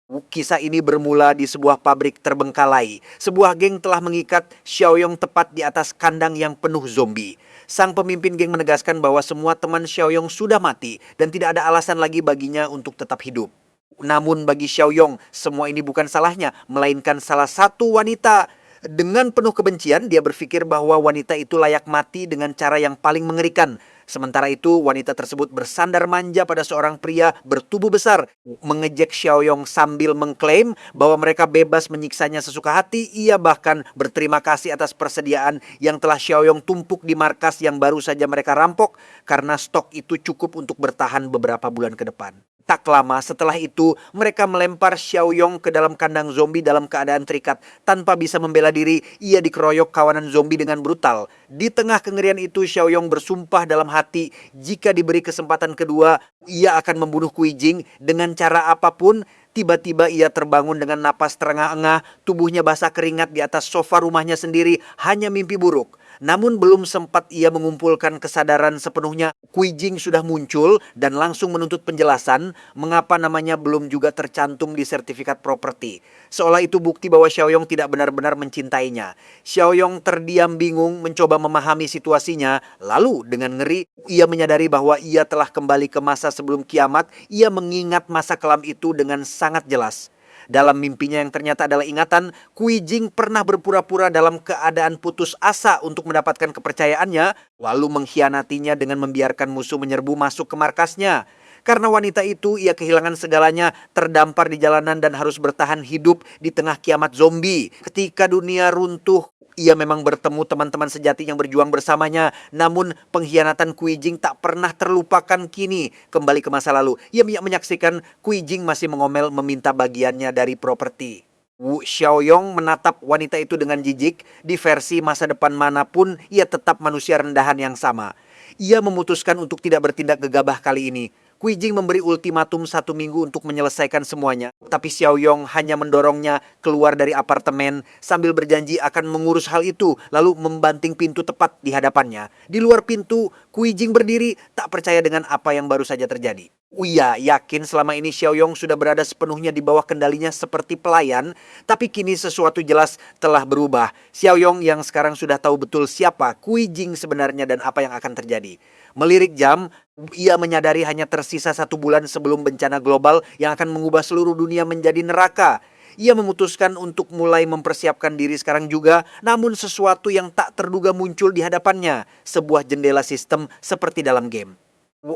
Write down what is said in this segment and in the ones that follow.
Kisah ini bermula di sebuah pabrik terbengkalai. Sebuah geng telah mengikat Xiaoyong tepat di atas kandang yang penuh zombie. Sang pemimpin geng menegaskan bahwa semua teman Xiaoyong sudah mati dan tidak ada alasan lagi baginya untuk tetap hidup. Namun bagi Xiaoyong, semua ini bukan salahnya, melainkan salah satu wanita. Dengan penuh kebencian, dia berpikir bahwa wanita itu layak mati dengan cara yang paling mengerikan. Sementara itu, wanita tersebut bersandar manja pada seorang pria bertubuh besar, mengejek Xiaoyong sambil mengklaim bahwa mereka bebas menyiksanya sesuka hati. Ia bahkan berterima kasih atas persediaan yang telah Xiaoyong tumpuk di markas yang baru saja mereka rampok, karena stok itu cukup untuk bertahan beberapa bulan ke depan. Tak lama setelah itu, mereka melempar Xiaoyong ke dalam kandang zombie dalam keadaan terikat. Tanpa bisa membela diri, ia dikeroyok kawanan zombie dengan brutal. Di tengah kengerian itu, Xiaoyong bersumpah dalam hati, jika diberi kesempatan kedua, ia akan membunuh Kui Jing dengan cara apapun. Tiba-tiba ia terbangun dengan napas terengah-engah, tubuhnya basah keringat di atas sofa rumahnya sendiri, hanya mimpi buruk. Namun belum sempat ia mengumpulkan kesadaran sepenuhnya, Kui Jing sudah muncul dan langsung menuntut penjelasan mengapa namanya belum juga tercantum di sertifikat properti. Seolah itu bukti bahwa Xiaoyong tidak benar-benar mencintainya. Xiaoyong terdiam bingung mencoba memahami situasinya, lalu dengan ngeri ia menyadari bahwa ia telah kembali ke masa sebelum kiamat. Ia mengingat masa kelam itu dengan sangat jelas. Dalam mimpinya yang ternyata adalah ingatan, Kui Jing pernah berpura-pura dalam keadaan putus asa untuk mendapatkan kepercayaannya, lalu mengkhianatinya dengan membiarkan musuh menyerbu masuk ke markasnya. Karena wanita itu, ia kehilangan segalanya, terdampar di jalanan dan harus bertahan hidup di tengah kiamat zombie. Ketika dunia runtuh, ia memang bertemu teman-teman sejati yang berjuang bersamanya. Namun pengkhianatan Kui Jing tak pernah terlupakan kini. Kembali ke masa lalu, ia menyaksikan Kui Jing masih mengomel meminta bagiannya dari properti. Wu Xiaoyong menatap wanita itu dengan jijik. Di versi masa depan manapun, ia tetap manusia rendahan yang sama. Ia memutuskan untuk tidak bertindak gegabah kali ini. Kui Jing memberi ultimatum 1 minggu untuk menyelesaikan semuanya. Tapi Xiaoyong hanya mendorongnya keluar dari apartemen sambil berjanji akan mengurus hal itu, lalu membanting pintu tepat di hadapannya. Di luar pintu, Kui Jing berdiri tak percaya dengan apa yang baru saja terjadi. Uya yakin selama ini Xiaoyong sudah berada sepenuhnya di bawah kendalinya seperti pelayan, tapi kini sesuatu jelas telah berubah. Xiaoyong yang sekarang sudah tahu betul siapa Kui Jing sebenarnya dan apa yang akan terjadi. Melirik jam, ia menyadari hanya tersisa 1 bulan sebelum bencana global yang akan mengubah seluruh dunia menjadi neraka. Ia memutuskan untuk mulai mempersiapkan diri sekarang juga, namun sesuatu yang tak terduga muncul di hadapannya, sebuah jendela sistem seperti dalam game.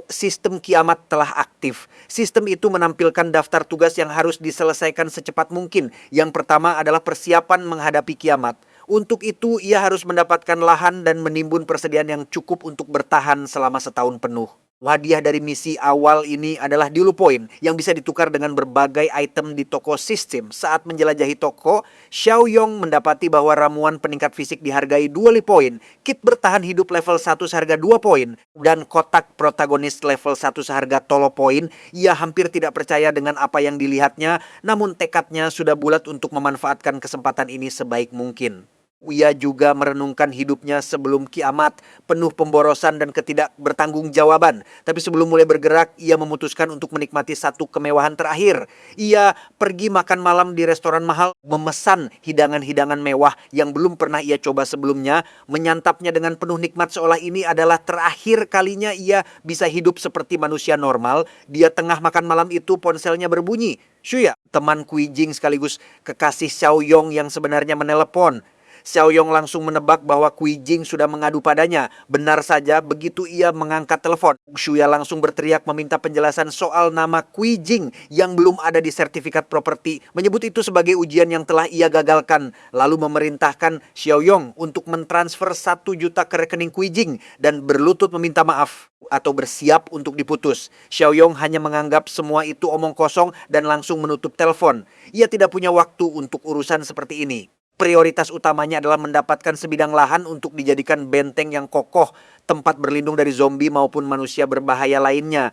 Sistem kiamat telah aktif. Sistem itu menampilkan daftar tugas yang harus diselesaikan secepat mungkin. Yang pertama adalah persiapan menghadapi kiamat. Untuk itu, ia harus mendapatkan lahan dan menimbun persediaan yang cukup untuk bertahan selama setahun penuh. Hadiah dari misi awal ini adalah Dilu Point yang bisa ditukar dengan berbagai item di toko sistem. Saat menjelajahi toko, Xiaoyong mendapati bahwa ramuan peningkat fisik dihargai 2 Li Point, kit bertahan hidup level 1 seharga 2 poin, dan kotak protagonis level 1 seharga tolo poin. Ia hampir tidak percaya dengan apa yang dilihatnya, namun tekadnya sudah bulat untuk memanfaatkan kesempatan ini sebaik mungkin. Ia juga merenungkan hidupnya sebelum kiamat, penuh pemborosan dan ketidakbertanggungjawaban. Tapi sebelum mulai bergerak, ia memutuskan untuk menikmati satu kemewahan terakhir. Ia pergi makan malam di restoran mahal, memesan hidangan-hidangan mewah yang belum pernah ia coba sebelumnya, menyantapnya dengan penuh nikmat seolah ini adalah terakhir kalinya ia bisa hidup seperti manusia normal. Dia tengah makan malam itu, ponselnya berbunyi. Shuya, teman Kui Jing sekaligus kekasih Xiaoyong yang sebenarnya menelepon. Xiaoyong langsung menebak bahwa Kui Jing sudah mengadu padanya. Benar saja, begitu ia mengangkat telepon, Shuya langsung berteriak meminta penjelasan soal nama Kui Jing yang belum ada di sertifikat properti, menyebut itu sebagai ujian yang telah ia gagalkan, lalu memerintahkan Xiaoyong untuk mentransfer 1 juta ke rekening Kui Jing dan berlutut meminta maaf atau bersiap untuk diputus. Xiaoyong hanya menganggap semua itu omong kosong dan langsung menutup telepon. Ia tidak punya waktu untuk urusan seperti ini. Prioritas utamanya adalah mendapatkan sebidang lahan untuk dijadikan benteng yang kokoh, tempat berlindung dari zombie maupun manusia berbahaya lainnya.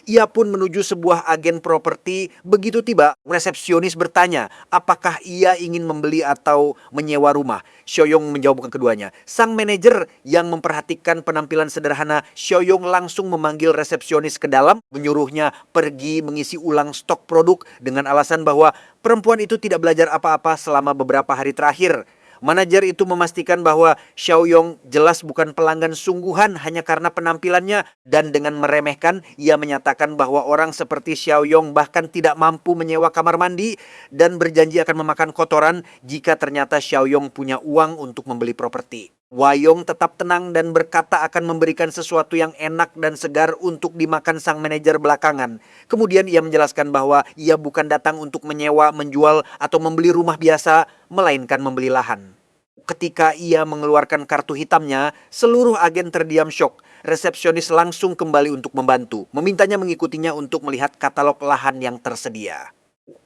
Ia pun menuju sebuah agen properti. Begitu tiba, resepsionis bertanya apakah ia ingin membeli atau menyewa rumah. Xiaoyong menjawab keduanya. Sang manajer yang memperhatikan penampilan sederhana Xiaoyong langsung memanggil resepsionis ke dalam, menyuruhnya pergi mengisi ulang stok produk dengan alasan bahwa perempuan itu tidak belajar apa-apa selama beberapa hari terakhir. Manajer itu memastikan bahwa Xiaoyong jelas bukan pelanggan sungguhan hanya karena penampilannya, dan dengan meremehkan ia menyatakan bahwa orang seperti Xiaoyong bahkan tidak mampu menyewa kamar mandi dan berjanji akan memakan kotoran jika ternyata Xiaoyong punya uang untuk membeli properti. Wayong tetap tenang dan berkata akan memberikan sesuatu yang enak dan segar untuk dimakan sang manajer belakangan. Kemudian ia menjelaskan bahwa ia bukan datang untuk menyewa, menjual, atau membeli rumah biasa, melainkan membeli lahan. Ketika ia mengeluarkan kartu hitamnya, seluruh agen terdiam syok. Resepsionis langsung kembali untuk membantu, memintanya mengikutinya untuk melihat katalog lahan yang tersedia.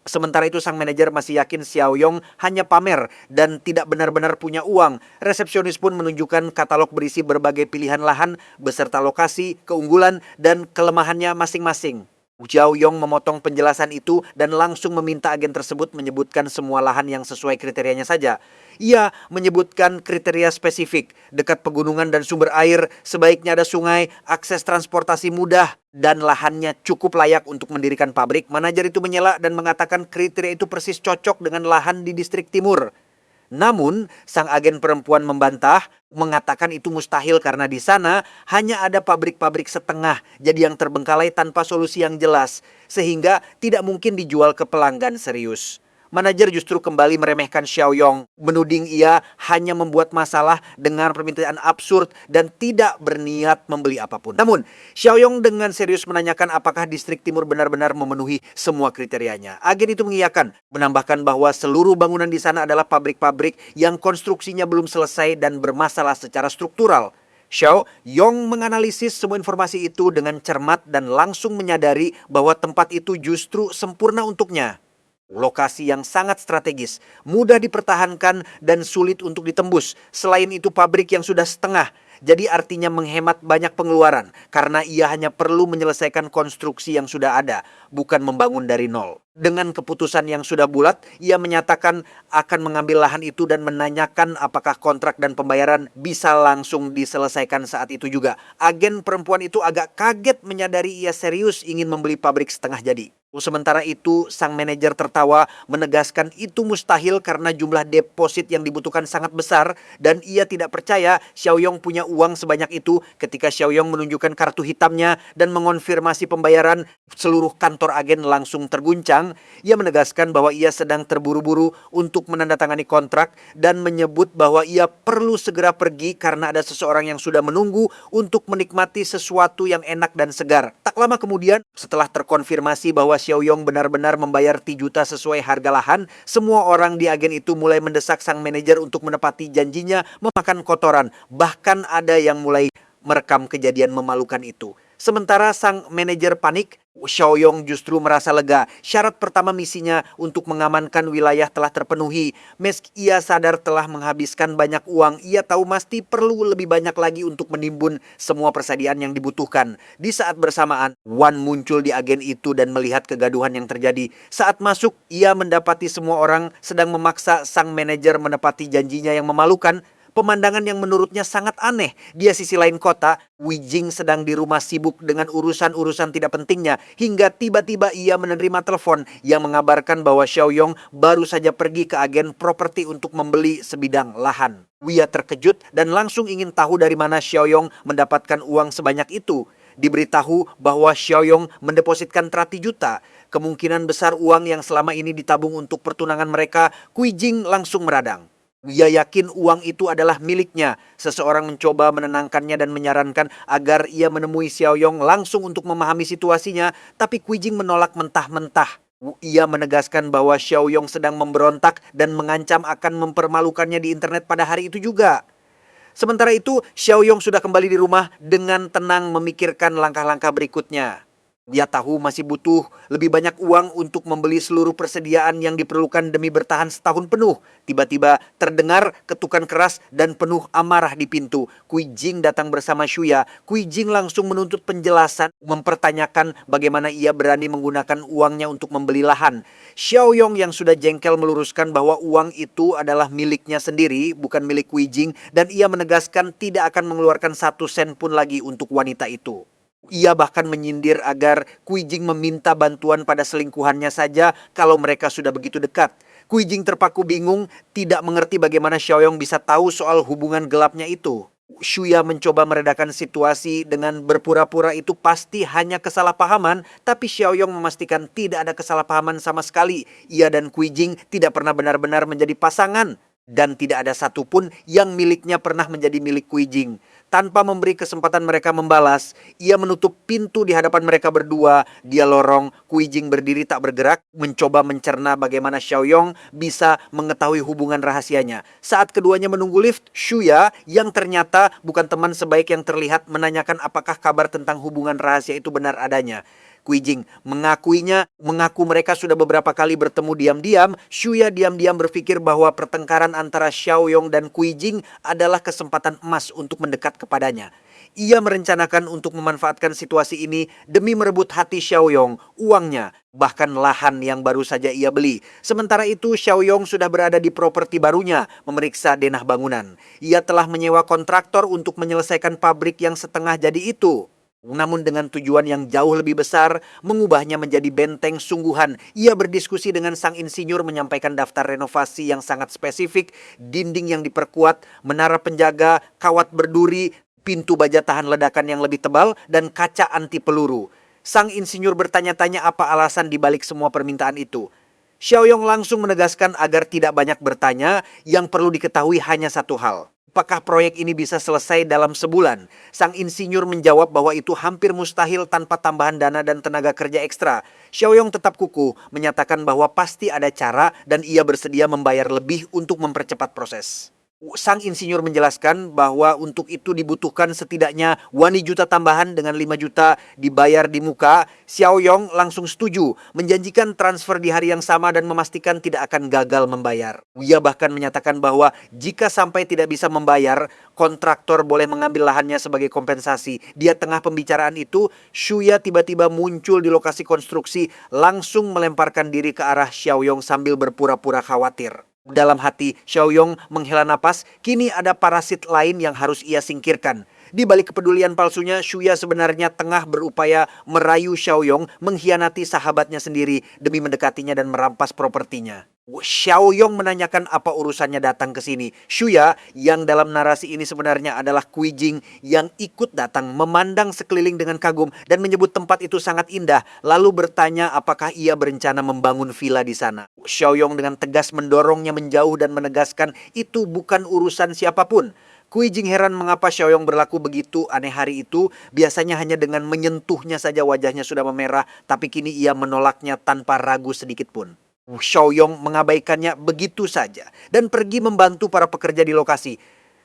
Sementara itu sang manajer masih yakin Xiaoyong hanya pamer dan tidak benar-benar punya uang. Resepsionis pun menunjukkan katalog berisi berbagai pilihan lahan beserta lokasi, keunggulan, dan kelemahannya masing-masing. Xiaoyong memotong penjelasan itu dan langsung meminta agen tersebut menyebutkan semua lahan yang sesuai kriterianya saja. Ia menyebutkan kriteria spesifik, dekat pegunungan dan sumber air, sebaiknya ada sungai, akses transportasi mudah, dan lahannya cukup layak untuk mendirikan pabrik. Manajer itu menyela dan mengatakan kriteria itu persis cocok dengan lahan di distrik timur. Namun, sang agen perempuan membantah, mengatakan itu mustahil karena di sana hanya ada pabrik-pabrik setengah, jadi yang terbengkalai tanpa solusi yang jelas, sehingga tidak mungkin dijual ke pelanggan serius. Manajer justru kembali meremehkan Xiaoyong, menuding ia hanya membuat masalah dengan permintaan absurd dan tidak berniat membeli apapun. Namun, Xiaoyong dengan serius menanyakan apakah distrik timur benar-benar memenuhi semua kriterianya. Agen itu mengiyakan, menambahkan bahwa seluruh bangunan di sana adalah pabrik-pabrik yang konstruksinya belum selesai dan bermasalah secara struktural. Xiaoyong menganalisis semua informasi itu dengan cermat dan langsung menyadari bahwa tempat itu justru sempurna untuknya. Lokasi yang sangat strategis, mudah dipertahankan dan sulit untuk ditembus. Selain itu pabrik yang sudah setengah, jadi artinya menghemat banyak pengeluaran karena ia hanya perlu menyelesaikan konstruksi yang sudah ada, bukan membangun dari nol. Dengan keputusan yang sudah bulat, ia menyatakan akan mengambil lahan itu dan menanyakan apakah kontrak dan pembayaran bisa langsung diselesaikan saat itu juga. Agen perempuan itu agak kaget menyadari ia serius ingin membeli pabrik setengah jadi. Sementara itu, sang manajer tertawa menegaskan itu mustahil karena jumlah deposit yang dibutuhkan sangat besar dan ia tidak percaya Xiaoyong punya uang sebanyak itu. Ketika Xiaoyong menunjukkan kartu hitamnya dan mengonfirmasi pembayaran, seluruh kantor agen langsung terguncang. Ia menegaskan bahwa ia sedang terburu-buru untuk menandatangani kontrak dan menyebut bahwa ia perlu segera pergi karena ada seseorang yang sudah menunggu untuk menikmati sesuatu yang enak dan segar. Tak lama kemudian, setelah terkonfirmasi bahwa Xiaoyong benar-benar membayar T-juta sesuai harga lahan, semua orang di agen itu mulai mendesak sang manajer untuk menepati janjinya memakan kotoran. Bahkan ada yang mulai merekam kejadian memalukan itu. Sementara sang manajer panik, Xiaoyong justru merasa lega. Syarat pertama misinya untuk mengamankan wilayah telah terpenuhi. Meski ia sadar telah menghabiskan banyak uang, ia tahu pasti perlu lebih banyak lagi untuk menimbun semua persediaan yang dibutuhkan. Di saat bersamaan, Wan muncul di agen itu dan melihat kegaduhan yang terjadi. Saat masuk, ia mendapati semua orang sedang memaksa sang manajer menepati janjinya yang memalukan. Pemandangan yang menurutnya sangat aneh. Di sisi lain kota, Wijing sedang di rumah sibuk dengan urusan-urusan tidak pentingnya. Hingga tiba-tiba ia menerima telepon yang mengabarkan bahwa Xiaoyong baru saja pergi ke agen properti untuk membeli sebidang lahan. Ia terkejut dan langsung ingin tahu dari mana Xiaoyong mendapatkan uang sebanyak itu. Diberitahu bahwa Xiaoyong mendepositkan ratusan juta. Kemungkinan besar uang yang selama ini ditabung untuk pertunangan mereka. Wijing langsung meradang. Ia yakin uang itu adalah miliknya. Seseorang mencoba menenangkannya dan menyarankan agar ia menemui Xiaoyong langsung untuk memahami situasinya, tapi Wijing menolak mentah-mentah. Ia menegaskan bahwa Xiaoyong sedang memberontak dan mengancam akan mempermalukannya di internet pada hari itu juga. Sementara itu, Xiaoyong sudah kembali di rumah dengan tenang memikirkan langkah-langkah berikutnya. Dia tahu masih butuh lebih banyak uang untuk membeli seluruh persediaan yang diperlukan demi bertahan setahun penuh. Tiba-tiba terdengar ketukan keras dan penuh amarah di pintu. Kui Jing datang bersama Shuya. Kui Jing langsung menuntut penjelasan, mempertanyakan bagaimana ia berani menggunakan uangnya untuk membeli lahan. Xiaoyong yang sudah jengkel meluruskan bahwa uang itu adalah miliknya sendiri, bukan milik Kui Jing, dan ia menegaskan tidak akan mengeluarkan 1 sen pun lagi untuk wanita itu. Ia bahkan menyindir agar Kui Jing meminta bantuan pada selingkuhannya saja kalau mereka sudah begitu dekat. Kui Jing terpaku bingung, tidak mengerti bagaimana Xiaoyong bisa tahu soal hubungan gelapnya itu. Shuya mencoba meredakan situasi dengan berpura-pura itu pasti hanya kesalahpahaman, tapi Xiaoyong memastikan tidak ada kesalahpahaman sama sekali. Ia dan Kui Jing tidak pernah benar-benar menjadi pasangan, dan tidak ada satupun yang miliknya pernah menjadi milik Kui Jing. Tanpa memberi kesempatan mereka membalas, ia menutup pintu di hadapan mereka berdua. Dia lorong, Kui Jing berdiri tak bergerak, mencoba mencerna bagaimana Xiaoyong bisa mengetahui hubungan rahasianya. Saat keduanya menunggu lift, Shuya yang ternyata bukan teman sebaik yang terlihat menanyakan apakah kabar tentang hubungan rahasia itu benar adanya. Kui Jing mengaku mereka sudah beberapa kali bertemu diam-diam. Shuya diam-diam berpikir bahwa pertengkaran antara Xiaoyong dan Kui Jing adalah kesempatan emas untuk mendekat kepadanya. Ia merencanakan untuk memanfaatkan situasi ini demi merebut hati Xiaoyong, uangnya, bahkan lahan yang baru saja ia beli. Sementara itu Xiaoyong sudah berada di properti barunya, memeriksa denah bangunan. Ia telah menyewa kontraktor untuk menyelesaikan pabrik yang setengah jadi itu. Namun dengan tujuan yang jauh lebih besar, mengubahnya menjadi benteng sungguhan. Ia berdiskusi dengan sang insinyur menyampaikan daftar renovasi yang sangat spesifik, dinding yang diperkuat, menara penjaga, kawat berduri, pintu baja tahan ledakan yang lebih tebal, dan kaca anti peluru. Sang insinyur bertanya-tanya apa alasan dibalik semua permintaan itu. Xiaoyong langsung menegaskan agar tidak banyak bertanya, yang perlu diketahui hanya satu hal. Apakah proyek ini bisa selesai dalam sebulan? Sang insinyur menjawab bahwa itu hampir mustahil tanpa tambahan dana dan tenaga kerja ekstra. Xiaoyong tetap kukuh, menyatakan bahwa pasti ada cara dan ia bersedia membayar lebih untuk mempercepat proses. Sang insinyur menjelaskan bahwa untuk itu dibutuhkan setidaknya 1 juta tambahan dengan 5 juta dibayar di muka. Xiaoyong langsung setuju, menjanjikan transfer di hari yang sama dan memastikan tidak akan gagal membayar. Ia bahkan menyatakan bahwa jika sampai tidak bisa membayar, kontraktor boleh mengambil lahannya sebagai kompensasi. Di tengah pembicaraan itu, Shuya tiba-tiba muncul di lokasi konstruksi, langsung melemparkan diri ke arah Xiaoyong sambil berpura-pura khawatir. Dalam hati, Xiaoyong menghela napas, kini ada parasit lain yang harus ia singkirkan. Di balik kepedulian palsunya, Shuya sebenarnya tengah berupaya merayu Xiaoyong mengkhianati sahabatnya sendiri demi mendekatinya dan merampas propertinya. Xiaoyong menanyakan apa urusannya datang ke sini. Shuya yang dalam narasi ini sebenarnya adalah Kui Jing yang ikut datang memandang sekeliling dengan kagum dan menyebut tempat itu sangat indah, lalu bertanya apakah ia berencana membangun villa di sana. Xiaoyong dengan tegas mendorongnya menjauh dan menegaskan itu bukan urusan siapapun. Kui Jing heran mengapa Xiaoyong berlaku begitu aneh hari itu. Biasanya hanya dengan menyentuhnya saja wajahnya sudah memerah, tapi kini ia menolaknya tanpa ragu sedikit pun. Xiaoyong mengabaikannya begitu saja dan pergi membantu para pekerja di lokasi.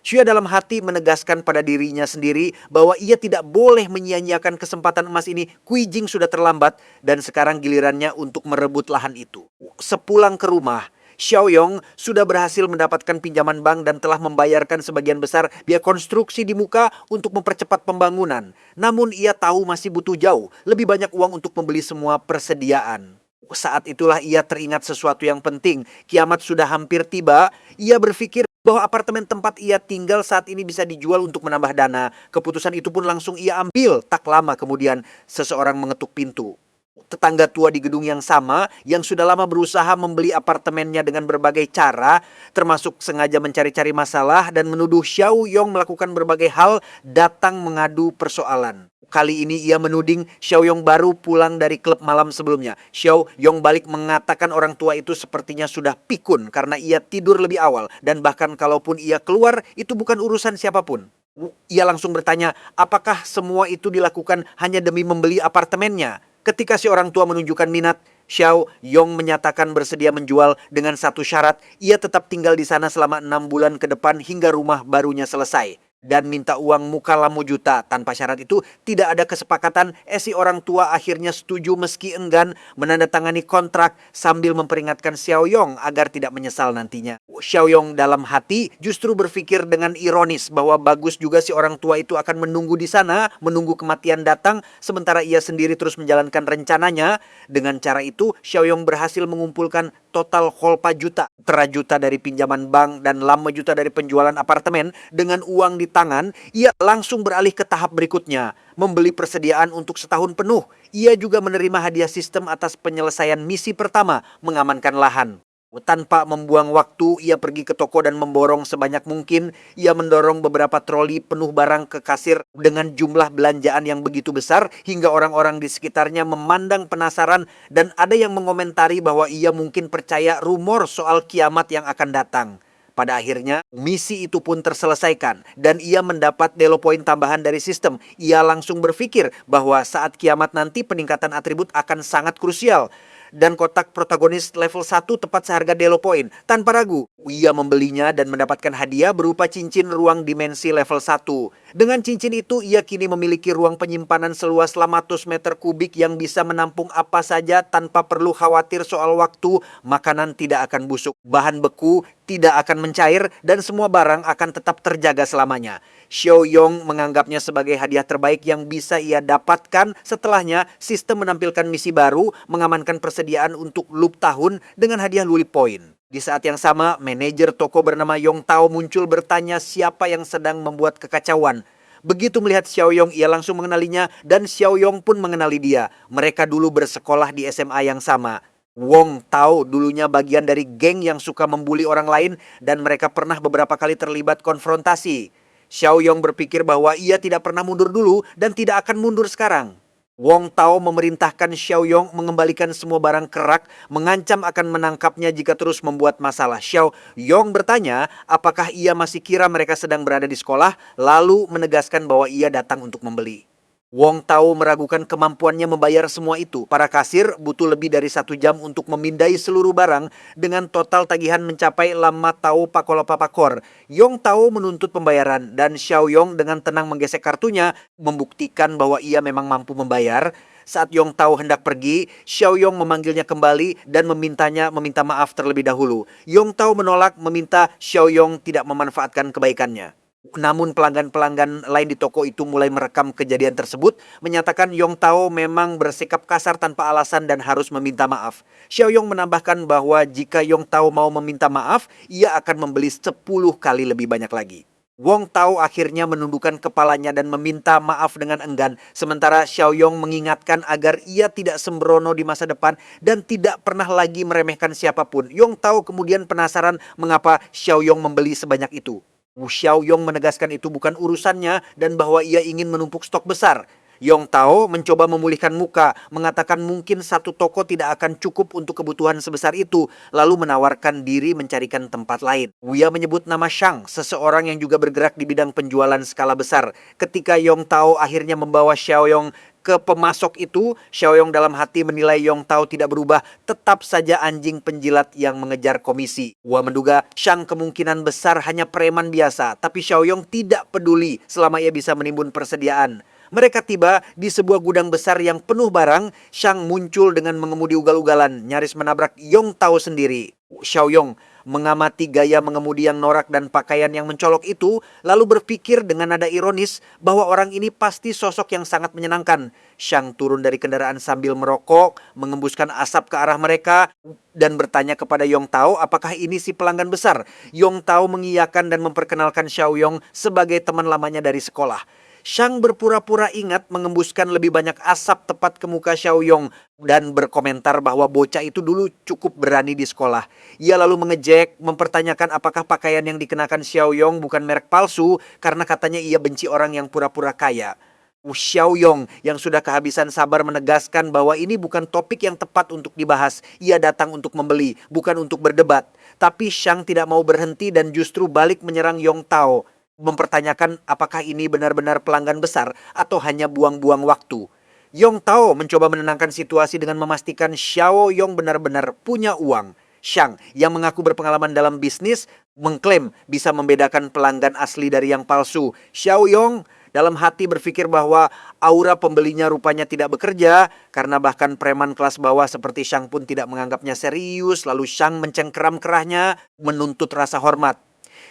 Shuya dalam hati menegaskan pada dirinya sendiri bahwa ia tidak boleh menyia-nyiakan kesempatan emas ini. Kui Jing sudah terlambat dan sekarang gilirannya untuk merebut lahan itu. Sepulang ke rumah, Xiaoyong sudah berhasil mendapatkan pinjaman bank dan telah membayarkan sebagian besar biaya konstruksi di muka untuk mempercepat pembangunan. Namun ia tahu masih butuh jauh lebih banyak uang untuk membeli semua persediaan. Saat itulah ia teringat sesuatu yang penting. Kiamat sudah hampir tiba. Ia berpikir bahwa apartemen tempat ia tinggal saat ini bisa dijual untuk menambah dana. Keputusan itu pun langsung ia ambil. Tak lama kemudian seseorang mengetuk pintu. Tetangga tua di gedung yang sama yang sudah lama berusaha membeli apartemennya dengan berbagai cara, termasuk sengaja mencari-cari masalah dan menuduh Xiaoyong melakukan berbagai hal, datang mengadu persoalan. Kali ini ia menuding Xiaoyong baru pulang dari klub malam sebelumnya. Xiaoyong balik mengatakan orang tua itu sepertinya sudah pikun karena ia tidur lebih awal. Dan bahkan kalaupun ia keluar, itu bukan urusan siapapun. Ia langsung bertanya, apakah semua itu dilakukan hanya demi membeli apartemennya? Ketika si orang tua menunjukkan minat, Xiaoyong menyatakan bersedia menjual dengan satu syarat, ia tetap tinggal di sana selama 6 bulan ke depan hingga rumah barunya selesai. dan minta uang muka lamu juta. Tanpa syarat itu tidak ada kesepakatan. Si orang tua akhirnya setuju meski enggan menandatangani kontrak sambil memperingatkan Xiaoyong agar tidak menyesal nantinya. Xiaoyong dalam hati justru berpikir dengan ironis bahwa bagus juga si orang tua itu akan menunggu di sana, menunggu kematian datang, sementara ia sendiri terus menjalankan rencananya. Dengan cara itu, Xiaoyong berhasil mengumpulkan total holpa juta, terajuta dari pinjaman bank dan lama juta dari penjualan apartemen. Dengan uang di tangan, ia langsung beralih ke tahap berikutnya, membeli persediaan untuk setahun penuh. Ia juga menerima hadiah sistem atas penyelesaian misi pertama, mengamankan lahan. Tanpa membuang waktu, ia pergi ke toko dan memborong sebanyak mungkin. Ia mendorong beberapa troli penuh barang ke kasir dengan jumlah belanjaan yang begitu besar hingga orang-orang di sekitarnya memandang penasaran dan ada yang mengomentari bahwa ia mungkin percaya rumor soal kiamat yang akan datang. Pada akhirnya, misi itu pun terselesaikan dan ia mendapat delo poin tambahan dari sistem. Ia langsung berpikir bahwa saat kiamat nanti peningkatan atribut akan sangat krusial. Dan kotak protagonis level 1 tepat seharga delo poin. Tanpa ragu, ia membelinya dan mendapatkan hadiah berupa cincin ruang dimensi level 1. Dengan cincin itu, ia kini memiliki ruang penyimpanan seluas 500 meter kubik yang bisa menampung apa saja tanpa perlu khawatir soal waktu. Makanan tidak akan busuk, bahan beku tidak akan mencair, dan semua barang akan tetap terjaga selamanya. Xiaoyong menganggapnya sebagai hadiah terbaik yang bisa ia dapatkan. Setelahnya, sistem menampilkan misi baru, mengamankan persediaan untuk loop tahun dengan hadiah Luli Point. Di saat yang sama, manajer toko bernama Yong Tao muncul bertanya siapa yang sedang membuat kekacauan. Begitu melihat Xiaoyong, ia langsung mengenalinya dan Xiaoyong pun mengenali dia. Mereka dulu bersekolah di SMA yang sama. Wong Tao dulunya bagian dari geng yang suka membuli orang lain dan mereka pernah beberapa kali terlibat konfrontasi. Xiaoyong berpikir bahwa ia tidak pernah mundur dulu dan tidak akan mundur sekarang. Wong Tao memerintahkan Xiaoyong mengembalikan semua barang kerak, mengancam akan menangkapnya jika terus membuat masalah. Xiaoyong bertanya apakah ia masih kira mereka sedang berada di sekolah, lalu menegaskan bahwa ia datang untuk membeli. Wong Tao meragukan kemampuannya membayar semua itu. Para kasir butuh lebih dari 1 jam untuk memindai seluruh barang dengan total tagihan mencapai lama Tao pakor. Yong Tao menuntut pembayaran dan Xiaoyong dengan tenang menggesek kartunya membuktikan bahwa ia memang mampu membayar. Saat Yong Tao hendak pergi, Xiaoyong memanggilnya kembali dan meminta maaf terlebih dahulu. Yong Tao menolak, meminta Xiaoyong tidak memanfaatkan kebaikannya. Namun pelanggan-pelanggan lain di toko itu mulai merekam kejadian tersebut, menyatakan Yong Tao memang bersikap kasar tanpa alasan dan harus meminta maaf. Xiaoyong menambahkan bahwa jika Yong Tao mau meminta maaf, ia akan membeli 10 kali lebih banyak lagi. Wong Tao akhirnya menundukkan kepalanya dan meminta maaf dengan enggan, sementara Xiaoyong mengingatkan agar ia tidak sembrono di masa depan dan tidak pernah lagi meremehkan siapapun. Yong Tao kemudian penasaran mengapa Xiaoyong membeli sebanyak itu. Xiaoyong menegaskan itu bukan urusannya dan bahwa ia ingin menumpuk stok besar. Yong Tao mencoba memulihkan muka, mengatakan mungkin satu toko tidak akan cukup untuk kebutuhan sebesar itu, lalu menawarkan diri mencarikan tempat lain. Ia menyebut nama Shang, seseorang yang juga bergerak di bidang penjualan skala besar. Ketika Yong Tao akhirnya membawa Xiaoyong ke pemasok itu, Xiaoyong dalam hati menilai Yong Tao tidak berubah, tetap saja anjing penjilat yang mengejar komisi. Ia menduga Shang kemungkinan besar hanya preman biasa, tapi Xiaoyong tidak peduli selama ia bisa menimbun persediaan. Mereka tiba di sebuah gudang besar yang penuh barang. Shang muncul dengan mengemudi ugal-ugalan, nyaris menabrak Yong Tao sendiri. Xiaoyong mengamati gaya mengemudi yang norak dan pakaian yang mencolok itu, lalu berpikir dengan nada ironis bahwa orang ini pasti sosok yang sangat menyenangkan. Shang turun dari kendaraan sambil merokok, mengembuskan asap ke arah mereka, dan bertanya kepada Yong Tao apakah ini si pelanggan besar. Yong Tao mengiyakan dan memperkenalkan Xiaoyong sebagai teman lamanya dari sekolah. Shang berpura-pura ingat mengembuskan lebih banyak asap tepat ke muka Xiaoyong dan berkomentar bahwa bocah itu dulu cukup berani di sekolah. Ia lalu mengejek, mempertanyakan apakah pakaian yang dikenakan Xiaoyong bukan merek palsu karena katanya ia benci orang yang pura-pura kaya. Xiaoyong yang sudah kehabisan sabar menegaskan bahwa ini bukan topik yang tepat untuk dibahas. Ia datang untuk membeli, bukan untuk berdebat. Tapi Shang tidak mau berhenti dan justru balik menyerang Yong Tao, mempertanyakan apakah ini benar-benar pelanggan besar atau hanya buang-buang waktu. Yong Tao mencoba menenangkan situasi dengan memastikan Xiaoyong benar-benar punya uang. Shang yang mengaku berpengalaman dalam bisnis mengklaim bisa membedakan pelanggan asli dari yang palsu. Xiaoyong dalam hati berpikir bahwa aura pembelinya rupanya tidak bekerja karena bahkan preman kelas bawah seperti Shang pun tidak menganggapnya serius, lalu Shang mencengkeram kerahnya menuntut rasa hormat.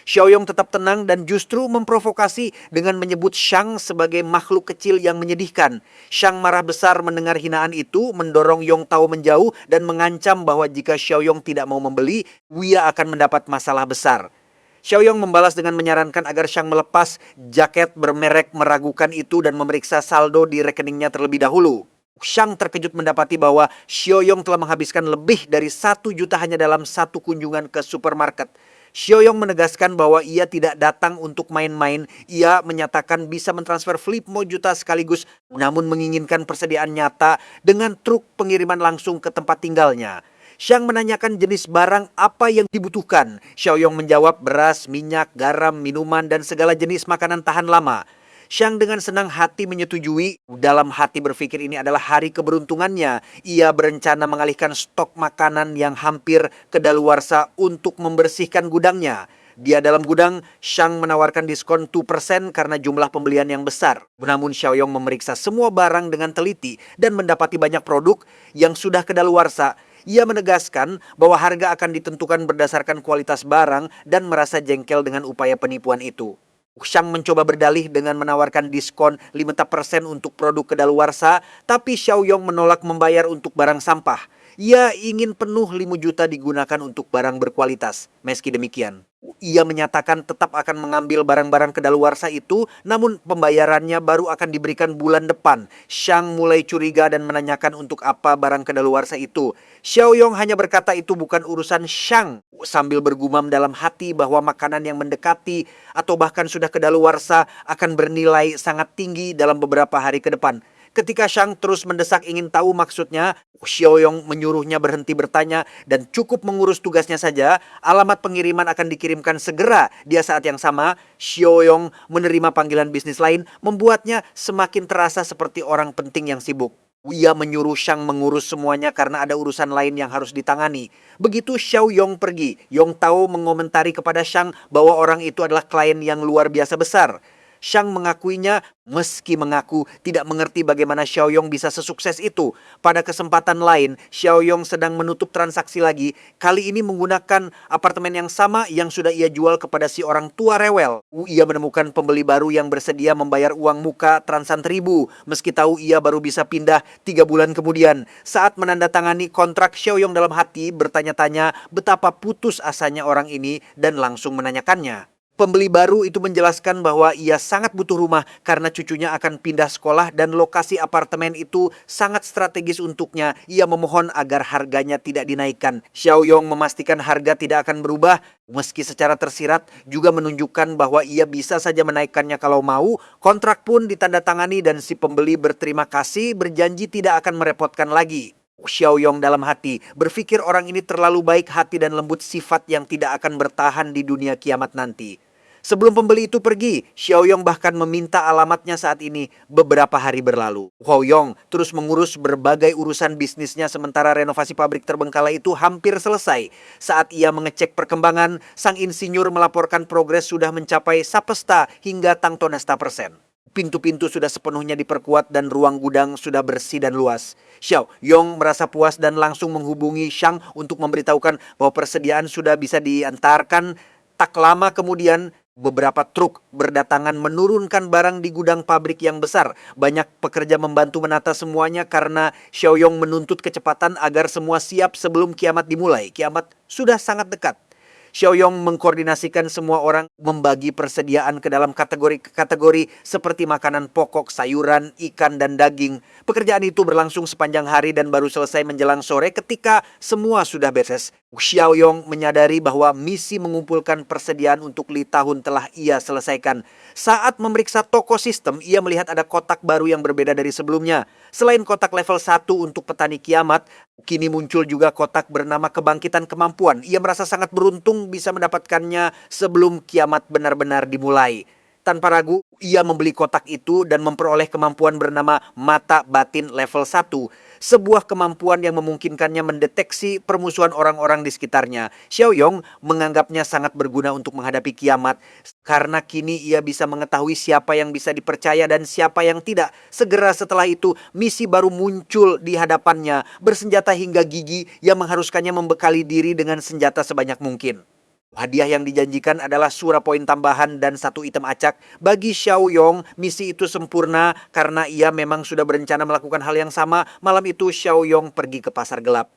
Xiaoyong tetap tenang dan justru memprovokasi dengan menyebut Shang sebagai makhluk kecil yang menyedihkan. Shang marah besar mendengar hinaan itu, mendorong Yong Tao menjauh dan mengancam bahwa jika Xiaoyong tidak mau membeli, Wia akan mendapat masalah besar. Xiaoyong membalas dengan menyarankan agar Shang melepas jaket bermerek meragukan itu dan memeriksa saldo di rekeningnya terlebih dahulu. Shang terkejut mendapati bahwa Xiaoyong telah menghabiskan lebih dari 1 juta hanya dalam satu kunjungan ke supermarket. Xiaoyong menegaskan bahwa ia tidak datang untuk main-main. Ia menyatakan bisa mentransfer Flipmo juta sekaligus, namun menginginkan persediaan nyata dengan truk pengiriman langsung ke tempat tinggalnya. Shang menanyakan jenis barang apa yang dibutuhkan. Xiaoyong menjawab beras, minyak, garam, minuman, dan segala jenis makanan tahan lama. Shang dengan senang hati menyetujui. Dalam hati berpikir ini adalah hari keberuntungannya. Ia berencana mengalihkan stok makanan yang hampir kedaluarsa untuk membersihkan gudangnya. Dia dalam gudang, Shang menawarkan diskon 2% karena jumlah pembelian yang besar. Namun Xiaoyong memeriksa semua barang dengan teliti dan mendapati banyak produk yang sudah kedaluarsa. Ia menegaskan bahwa harga akan ditentukan berdasarkan kualitas barang dan merasa jengkel dengan upaya penipuan itu. Shang mencoba berdalih dengan menawarkan diskon 5% untuk produk kedaluarsa, tapi Xiaoyong menolak membayar untuk barang sampah. Ia ingin penuh 5 juta digunakan untuk barang berkualitas. Meski demikian, ia menyatakan tetap akan mengambil barang-barang kedaluarsa itu, namun pembayarannya baru akan diberikan bulan depan. Shang mulai curiga dan menanyakan untuk apa barang kedaluarsa itu. Xiaoyong hanya berkata itu bukan urusan Shang, sambil bergumam dalam hati bahwa makanan yang mendekati atau bahkan sudah kedaluarsa akan bernilai sangat tinggi dalam beberapa hari ke depan. Ketika Shang terus mendesak ingin tahu maksudnya, Xiaoyong menyuruhnya berhenti bertanya dan cukup mengurus tugasnya saja. Alamat pengiriman akan dikirimkan segera. Di saat yang sama, Xiaoyong menerima panggilan bisnis lain, membuatnya semakin terasa seperti orang penting yang sibuk. Ia menyuruh Shang mengurus semuanya karena ada urusan lain yang harus ditangani. Begitu Xiaoyong pergi, Yong Tao mengomentari kepada Shang bahwa orang itu adalah klien yang luar biasa besar. Shang mengakuinya meski mengaku tidak mengerti bagaimana Xiaoyong bisa sesukses itu. Pada kesempatan lain, Xiaoyong sedang menutup transaksi lagi. Kali ini menggunakan apartemen yang sama yang sudah ia jual kepada si orang tua rewel. Ia menemukan pembeli baru yang bersedia membayar uang muka transan 1.000. Meski tahu ia baru bisa pindah 3 bulan kemudian. Saat menandatangani kontrak, Xiaoyong dalam hati bertanya-tanya betapa putus asanya orang ini dan langsung menanyakannya. Pembeli baru itu menjelaskan bahwa ia sangat butuh rumah karena cucunya akan pindah sekolah dan lokasi apartemen itu sangat strategis untuknya. Ia memohon agar harganya tidak dinaikkan. Xiaoyong memastikan harga tidak akan berubah meski secara tersirat juga menunjukkan bahwa ia bisa saja menaikkannya kalau mau. Kontrak pun ditandatangani dan si pembeli berterima kasih berjanji tidak akan merepotkan lagi. Xiaoyong dalam hati berpikir orang ini terlalu baik hati dan lembut sifat yang tidak akan bertahan di dunia kiamat nanti. Sebelum pembeli itu pergi, Xiaoyong bahkan meminta alamatnya saat ini beberapa hari berlalu. Xiaoyong terus mengurus berbagai urusan bisnisnya sementara renovasi pabrik terbengkalai itu hampir selesai. Saat ia mengecek perkembangan, sang insinyur melaporkan progres sudah mencapai sapesta hingga tangtonesta persen. Pintu-pintu sudah sepenuhnya diperkuat dan ruang gudang sudah bersih dan luas. Xiaoyong merasa puas dan langsung menghubungi Shang untuk memberitahukan bahwa persediaan sudah bisa diantarkan. Tak lama kemudian, beberapa truk berdatangan menurunkan barang di gudang pabrik yang besar. Banyak pekerja membantu menata semuanya karena Xiaoyong menuntut kecepatan agar semua siap sebelum kiamat dimulai. Kiamat sudah sangat dekat. Xiaoyong mengkoordinasikan semua orang membagi persediaan ke dalam kategori-kategori seperti makanan pokok, sayuran, ikan, dan daging. Pekerjaan itu berlangsung sepanjang hari dan baru selesai menjelang sore ketika semua sudah beres. Xiaoyong menyadari bahwa misi mengumpulkan persediaan untuk Li tahun telah ia selesaikan. Saat memeriksa toko sistem, ia melihat ada kotak baru yang berbeda dari sebelumnya. Selain kotak level 1 untuk petani kiamat, kini muncul juga kotak bernama kebangkitan kemampuan. Ia merasa sangat beruntung bisa mendapatkannya sebelum kiamat benar-benar dimulai. Tanpa ragu, ia membeli kotak itu dan memperoleh kemampuan bernama mata batin level 1, sebuah kemampuan yang memungkinkannya mendeteksi permusuhan orang-orang di sekitarnya. Xiaoyong menganggapnya sangat berguna untuk menghadapi kiamat karena kini ia bisa mengetahui siapa yang bisa dipercaya dan siapa yang tidak. Segera setelah itu, misi baru muncul di hadapannya, bersenjata hingga gigi yang mengharuskannya membekali diri dengan senjata sebanyak mungkin. Hadiah yang dijanjikan adalah surah poin tambahan dan 1 item acak. Bagi Xiaoyong, misi itu sempurna karena ia memang sudah berencana melakukan hal yang sama. Malam itu Xiaoyong pergi ke pasar gelap.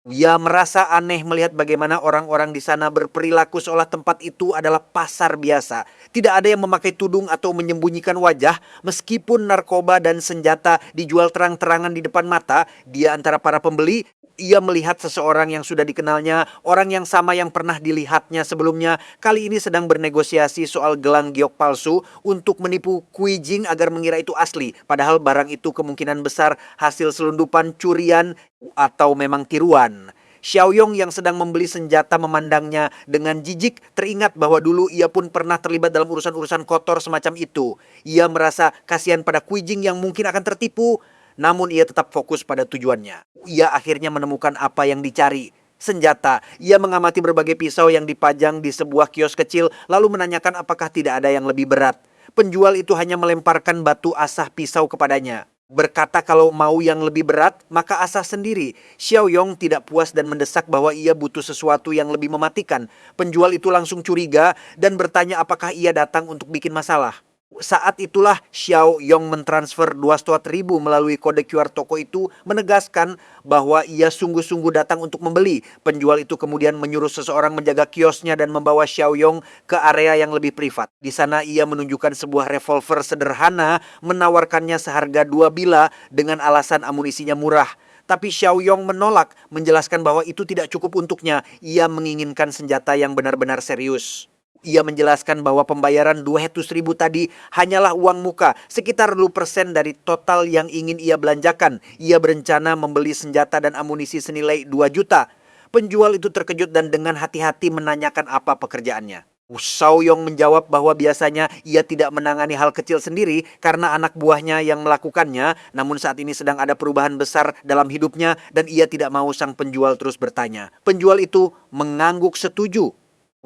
Ia merasa aneh melihat bagaimana orang-orang di sana berperilaku seolah tempat itu adalah pasar biasa. Tidak ada yang memakai tudung atau menyembunyikan wajah, meskipun narkoba dan senjata dijual terang-terangan di depan mata. Di antara para pembeli, ia melihat seseorang yang sudah dikenalnya, orang yang sama yang pernah dilihatnya sebelumnya. Kali ini sedang bernegosiasi soal gelang giok palsu untuk menipu Kui Jing agar mengira itu asli. Padahal barang itu kemungkinan besar hasil selundupan, curian, atau memang tiruan. Xiaoyong yang sedang membeli senjata memandangnya dengan jijik, teringat bahwa dulu ia pun pernah terlibat dalam urusan-urusan kotor semacam itu. Ia merasa kasihan pada Kui Jing yang mungkin akan tertipu. Namun ia tetap fokus pada tujuannya. Ia akhirnya menemukan apa yang dicari. Senjata. Ia mengamati berbagai pisau yang dipajang di sebuah kios kecil, lalu menanyakan apakah tidak ada yang lebih berat. Penjual itu hanya melemparkan batu asah pisau kepadanya. Berkata kalau mau yang lebih berat, maka asah sendiri. Xiaoyong tidak puas dan mendesak bahwa ia butuh sesuatu yang lebih mematikan. Penjual itu langsung curiga dan bertanya apakah ia datang untuk bikin masalah. Saat itulah Xiaoyong mentransfer 200.000 melalui kode QR toko itu, menegaskan bahwa ia sungguh-sungguh datang untuk membeli. Penjual itu kemudian menyuruh seseorang menjaga kiosnya dan membawa Xiaoyong ke area yang lebih privat. Di sana ia menunjukkan sebuah revolver sederhana, menawarkannya seharga 2 bila dengan alasan amunisinya murah. Tapi Xiaoyong menolak, menjelaskan bahwa itu tidak cukup untuknya. Ia menginginkan senjata yang benar-benar serius. Ia menjelaskan bahwa pembayaran 200.000 tadi hanyalah uang muka, sekitar 10% dari total yang ingin ia belanjakan. Ia berencana membeli senjata dan amunisi senilai 2 juta. Penjual itu terkejut dan dengan hati-hati menanyakan apa pekerjaannya. Xiaoyong menjawab bahwa biasanya ia tidak menangani hal kecil sendiri karena anak buahnya yang melakukannya. Namun saat ini sedang ada perubahan besar dalam hidupnya dan ia tidak mau sang penjual terus bertanya. Penjual itu mengangguk setuju,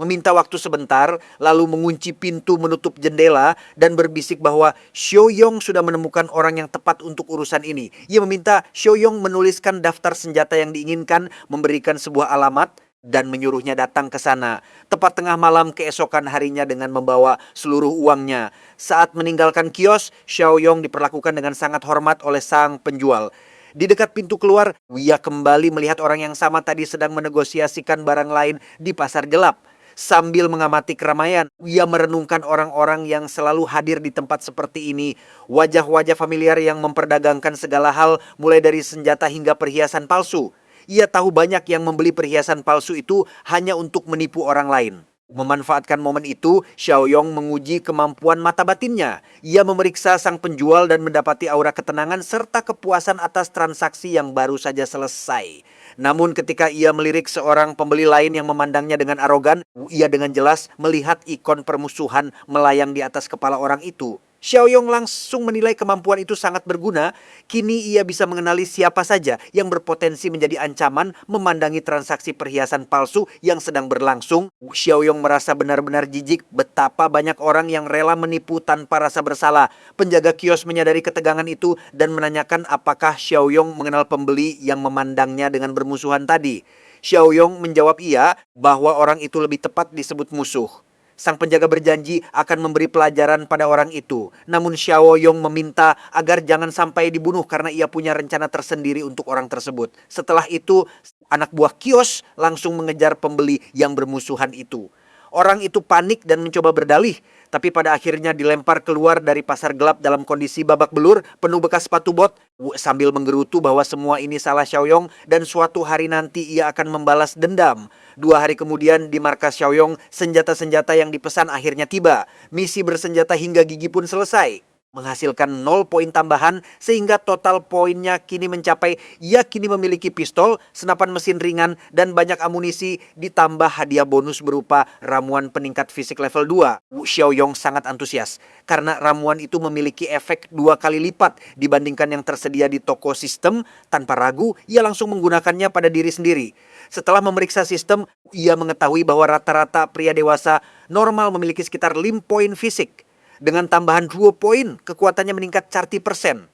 meminta waktu sebentar, lalu mengunci pintu menutup jendela dan berbisik bahwa Xiaoyong sudah menemukan orang yang tepat untuk urusan ini. Ia meminta Xiaoyong menuliskan daftar senjata yang diinginkan, memberikan sebuah alamat, dan menyuruhnya datang ke sana. Tepat tengah malam keesokan harinya dengan membawa seluruh uangnya. Saat meninggalkan kios, Xiaoyong diperlakukan dengan sangat hormat oleh sang penjual. Di dekat pintu keluar, ia kembali melihat orang yang sama tadi sedang menegosiasikan barang lain di pasar gelap. Sambil mengamati keramaian, ia merenungkan orang-orang yang selalu hadir di tempat seperti ini. Wajah-wajah familiar yang memperdagangkan segala hal, mulai dari senjata hingga perhiasan palsu. Ia tahu banyak yang membeli perhiasan palsu itu hanya untuk menipu orang lain. Memanfaatkan momen itu, Xiaoyong menguji kemampuan mata batinnya. Ia memeriksa sang penjual dan mendapati aura ketenangan serta kepuasan atas transaksi yang baru saja selesai. Namun ketika ia melirik seorang pembeli lain yang memandangnya dengan arogan, ia dengan jelas melihat ikon permusuhan melayang di atas kepala orang itu. Xiaoyong langsung menilai kemampuan itu sangat berguna. Kini ia bisa mengenali siapa saja yang berpotensi menjadi ancaman memandangi transaksi perhiasan palsu yang sedang berlangsung. Xiaoyong merasa benar-benar jijik betapa banyak orang yang rela menipu tanpa rasa bersalah. Penjaga kios menyadari ketegangan itu dan menanyakan apakah Xiaoyong mengenal pembeli yang memandangnya dengan bermusuhan tadi. Xiaoyong menjawab iya, bahwa orang itu lebih tepat disebut musuh. Sang penjaga berjanji akan memberi pelajaran pada orang itu. Namun Xiaoyong meminta agar jangan sampai dibunuh karena ia punya rencana tersendiri untuk orang tersebut. Setelah itu, anak buah kios langsung mengejar pembeli yang bermusuhan itu. Orang itu panik dan mencoba berdalih, tapi pada akhirnya dilempar keluar dari pasar gelap dalam kondisi babak belur, penuh bekas sepatu bot, sambil menggerutu bahwa semua ini salah Xiaoyong dan suatu hari nanti ia akan membalas dendam. 2 hari kemudian di markas Xiaoyong, senjata-senjata yang dipesan akhirnya tiba. Misi bersenjata hingga gigi pun selesai. menghasilkan 0 poin tambahan sehingga total poinnya kini mencapai ia kini memiliki pistol, senapan mesin ringan, dan banyak amunisi ditambah hadiah bonus berupa ramuan peningkat fisik level 2. Wu Xiaoyong sangat antusias karena ramuan itu memiliki efek 2 kali lipat dibandingkan yang tersedia di toko sistem. Tanpa ragu, ia langsung menggunakannya pada diri sendiri. Setelah memeriksa sistem, ia mengetahui bahwa rata-rata pria dewasa normal memiliki sekitar 5 poin fisik. Dengan tambahan 2 poin, kekuatannya meningkat 30%.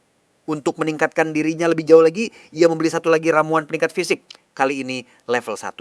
Untuk meningkatkan dirinya lebih jauh lagi, ia membeli satu lagi ramuan peningkat fisik. Kali ini level 1.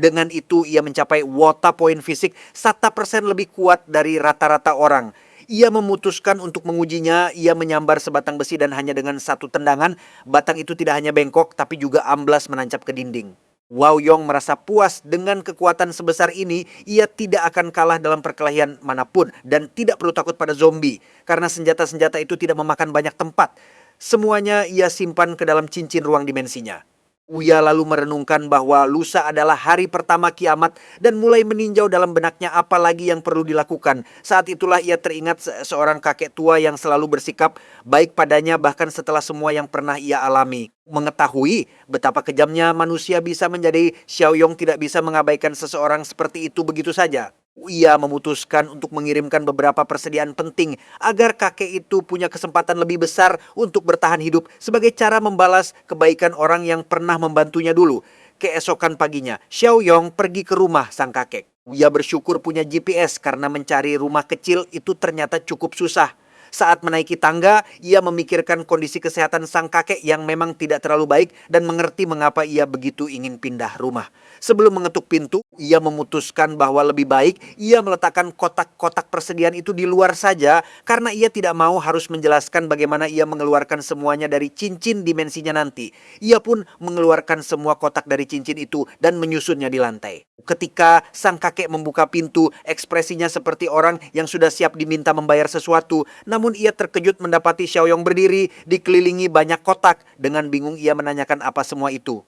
Dengan itu, ia mencapai wota poin fisik 1% lebih kuat dari rata-rata orang. Ia memutuskan untuk mengujinya. Ia menyambar sebatang besi dan hanya dengan satu tendangan, batang itu tidak hanya bengkok, tapi juga amblas menancap ke dinding. Wao Yong merasa puas dengan kekuatan sebesar ini. Ia tidak akan kalah dalam perkelahian manapun dan tidak perlu takut pada zombie karena senjata-senjata itu tidak memakan banyak tempat. Semuanya ia simpan ke dalam cincin ruang dimensinya. Ia lalu merenungkan bahwa lusa adalah hari pertama kiamat dan mulai meninjau dalam benaknya apa lagi yang perlu dilakukan. Saat itulah ia teringat seorang kakek tua yang selalu bersikap baik padanya bahkan setelah semua yang pernah ia alami. Mengetahui betapa kejamnya manusia bisa menjadi, Xiaoyong tidak bisa mengabaikan seseorang seperti itu begitu saja. Ia memutuskan untuk mengirimkan beberapa persediaan penting agar kakek itu punya kesempatan lebih besar untuk bertahan hidup sebagai cara membalas kebaikan orang yang pernah membantunya dulu. Keesokan paginya, Xiaoyong pergi ke rumah sang kakek. Ia bersyukur punya GPS karena mencari rumah kecil itu ternyata cukup susah. Saat menaiki tangga, ia memikirkan kondisi kesehatan sang kakek yang memang tidak terlalu baik dan mengerti mengapa ia begitu ingin pindah rumah. Sebelum mengetuk pintu, ia memutuskan bahwa lebih baik ia meletakkan kotak-kotak persediaan itu di luar saja karena ia tidak mau harus menjelaskan bagaimana ia mengeluarkan semuanya dari cincin dimensinya nanti. Ia pun mengeluarkan semua kotak dari cincin itu dan menyusunnya di lantai. Ketika sang kakek membuka pintu, ekspresinya seperti orang yang sudah siap diminta membayar sesuatu. Namun ia terkejut mendapati Xiaoyong berdiri dikelilingi banyak kotak. Dengan bingung ia menanyakan apa semua itu.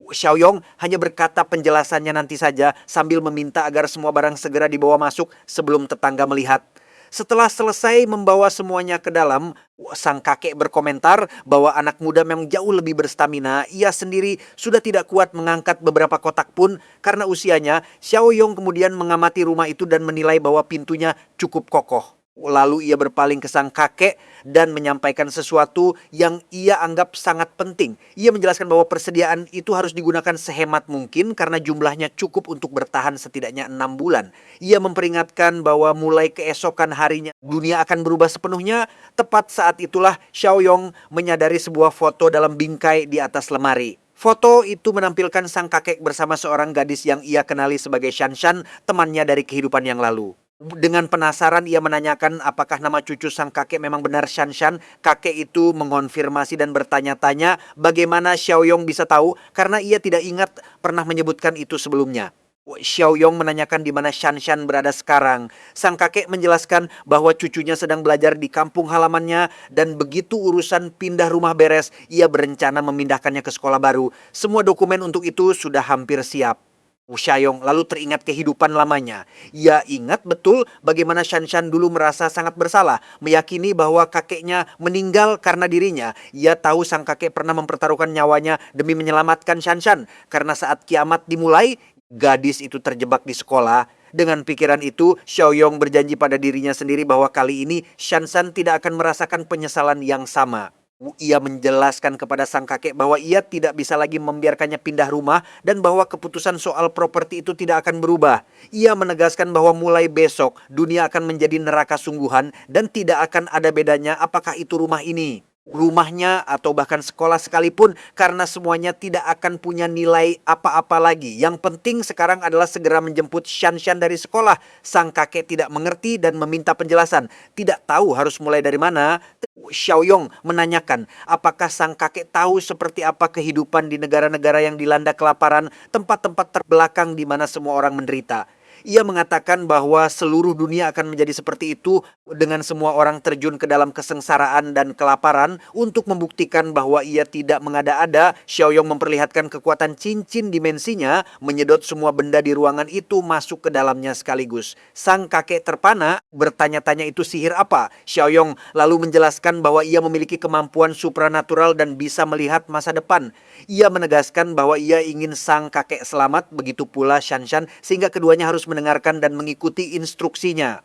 Xiaoyong hanya berkata penjelasannya nanti saja sambil meminta agar semua barang segera dibawa masuk sebelum tetangga melihat. Setelah selesai membawa semuanya ke dalam, sang kakek berkomentar bahwa anak muda memang jauh lebih berstamina. Ia sendiri sudah tidak kuat mengangkat beberapa kotak pun karena usianya. Xiaoyong kemudian mengamati rumah itu dan menilai bahwa pintunya cukup kokoh. Lalu ia berpaling ke sang kakek dan menyampaikan sesuatu yang ia anggap sangat penting. Ia menjelaskan bahwa persediaan itu harus digunakan sehemat mungkin karena jumlahnya cukup untuk bertahan setidaknya 6 bulan. Ia memperingatkan bahwa mulai keesokan harinya dunia akan berubah sepenuhnya. Tepat saat itulah Xiaoyong menyadari sebuah foto dalam bingkai di atas lemari. Foto itu menampilkan sang kakek bersama seorang gadis yang ia kenali sebagai Shanshan, temannya dari kehidupan yang lalu. Dengan penasaran ia menanyakan apakah nama cucu sang kakek memang benar Shanshan. Kakek itu mengonfirmasi dan bertanya-tanya bagaimana Xiaoyong bisa tahu karena ia tidak ingat pernah menyebutkan itu sebelumnya. Xiaoyong menanyakan di mana Shanshan berada sekarang. Sang kakek menjelaskan bahwa cucunya sedang belajar di kampung halamannya dan begitu urusan pindah rumah beres, ia berencana memindahkannya ke sekolah baru. Semua dokumen untuk itu sudah hampir siap. Xiaoyong lalu teringat kehidupan lamanya. Ia ingat betul bagaimana Shanshan dulu merasa sangat bersalah, meyakini bahwa kakeknya meninggal karena dirinya. Ia tahu sang kakek pernah mempertaruhkan nyawanya demi menyelamatkan Shanshan. Karena saat kiamat dimulai, gadis itu terjebak di sekolah. Dengan pikiran itu, Xiaoyong berjanji pada dirinya sendiri bahwa kali ini Shanshan tidak akan merasakan penyesalan yang sama. Ia menjelaskan kepada sang kakek bahwa ia tidak bisa lagi membiarkannya pindah rumah dan bahwa keputusan soal properti itu tidak akan berubah. Ia menegaskan bahwa mulai besok dunia akan menjadi neraka sungguhan dan tidak akan ada bedanya apakah itu rumah ini, rumahnya atau bahkan sekolah sekalipun karena semuanya tidak akan punya nilai apa-apa lagi. Yang penting sekarang adalah segera menjemput Shanshan dari sekolah. Sang kakek tidak mengerti dan meminta penjelasan. Tidak tahu harus mulai dari mana. Xiaoyong menanyakan apakah sang kakek tahu seperti apa kehidupan di negara-negara yang dilanda kelaparan, tempat-tempat terbelakang di mana semua orang menderita. Ia mengatakan bahwa seluruh dunia akan menjadi seperti itu dengan semua orang terjun ke dalam kesengsaraan dan kelaparan untuk membuktikan bahwa ia tidak mengada-ada. Xiaoyong memperlihatkan kekuatan cincin dimensinya menyedot semua benda di ruangan itu masuk ke dalamnya sekaligus. Sang kakek terpana bertanya-tanya itu sihir apa? Xiaoyong lalu menjelaskan bahwa ia memiliki kemampuan supranatural dan bisa melihat masa depan. Ia menegaskan bahwa ia ingin sang kakek selamat, begitu pula Shanshan, sehingga keduanya harus mendengarkan dan mengikuti instruksinya.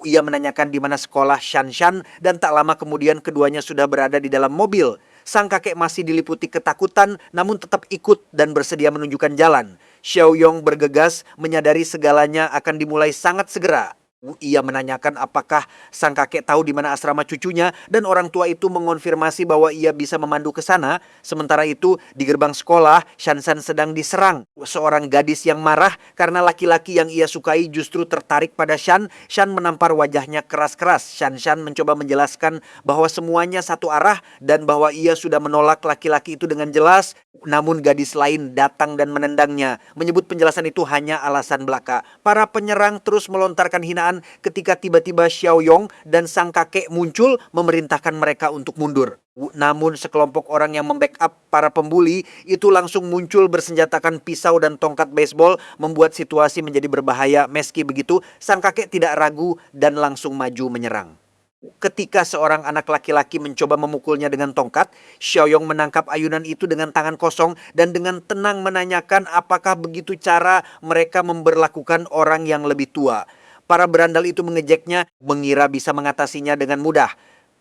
Ia menanyakan di mana sekolah Shanshan dan tak lama kemudian keduanya sudah berada di dalam mobil. Sang kakek masih diliputi ketakutan namun tetap ikut dan bersedia menunjukkan jalan. Xiaoyong bergegas menyadari segalanya akan dimulai sangat segera. Ia menanyakan apakah sang kakek tahu di mana asrama cucunya dan orang tua itu mengonfirmasi bahwa ia bisa memandu ke sana. Sementara itu di gerbang sekolah, Shanshan sedang diserang. Seorang gadis yang marah karena laki-laki yang ia sukai justru tertarik pada Shan. Shan menampar wajahnya keras-keras. Shanshan mencoba menjelaskan bahwa semuanya satu arah dan bahwa ia sudah menolak laki-laki itu dengan jelas. Namun gadis lain datang dan menendangnya, menyebut penjelasan itu hanya alasan belaka. Para penyerang terus melontarkan hinaan ketika tiba-tiba Xiaoyong dan sang kakek muncul memerintahkan mereka untuk mundur. Namun sekelompok orang yang membackup para pembuli itu langsung muncul bersenjatakan pisau dan tongkat baseball, membuat situasi menjadi berbahaya. Meski begitu, sang kakek tidak ragu dan langsung maju menyerang. Ketika seorang anak laki-laki mencoba memukulnya dengan tongkat, Xiaoyong menangkap ayunan itu dengan tangan kosong dan dengan tenang menanyakan apakah begitu cara mereka memberlakukan orang yang lebih tua. Para berandal itu mengejeknya, mengira bisa mengatasinya dengan mudah.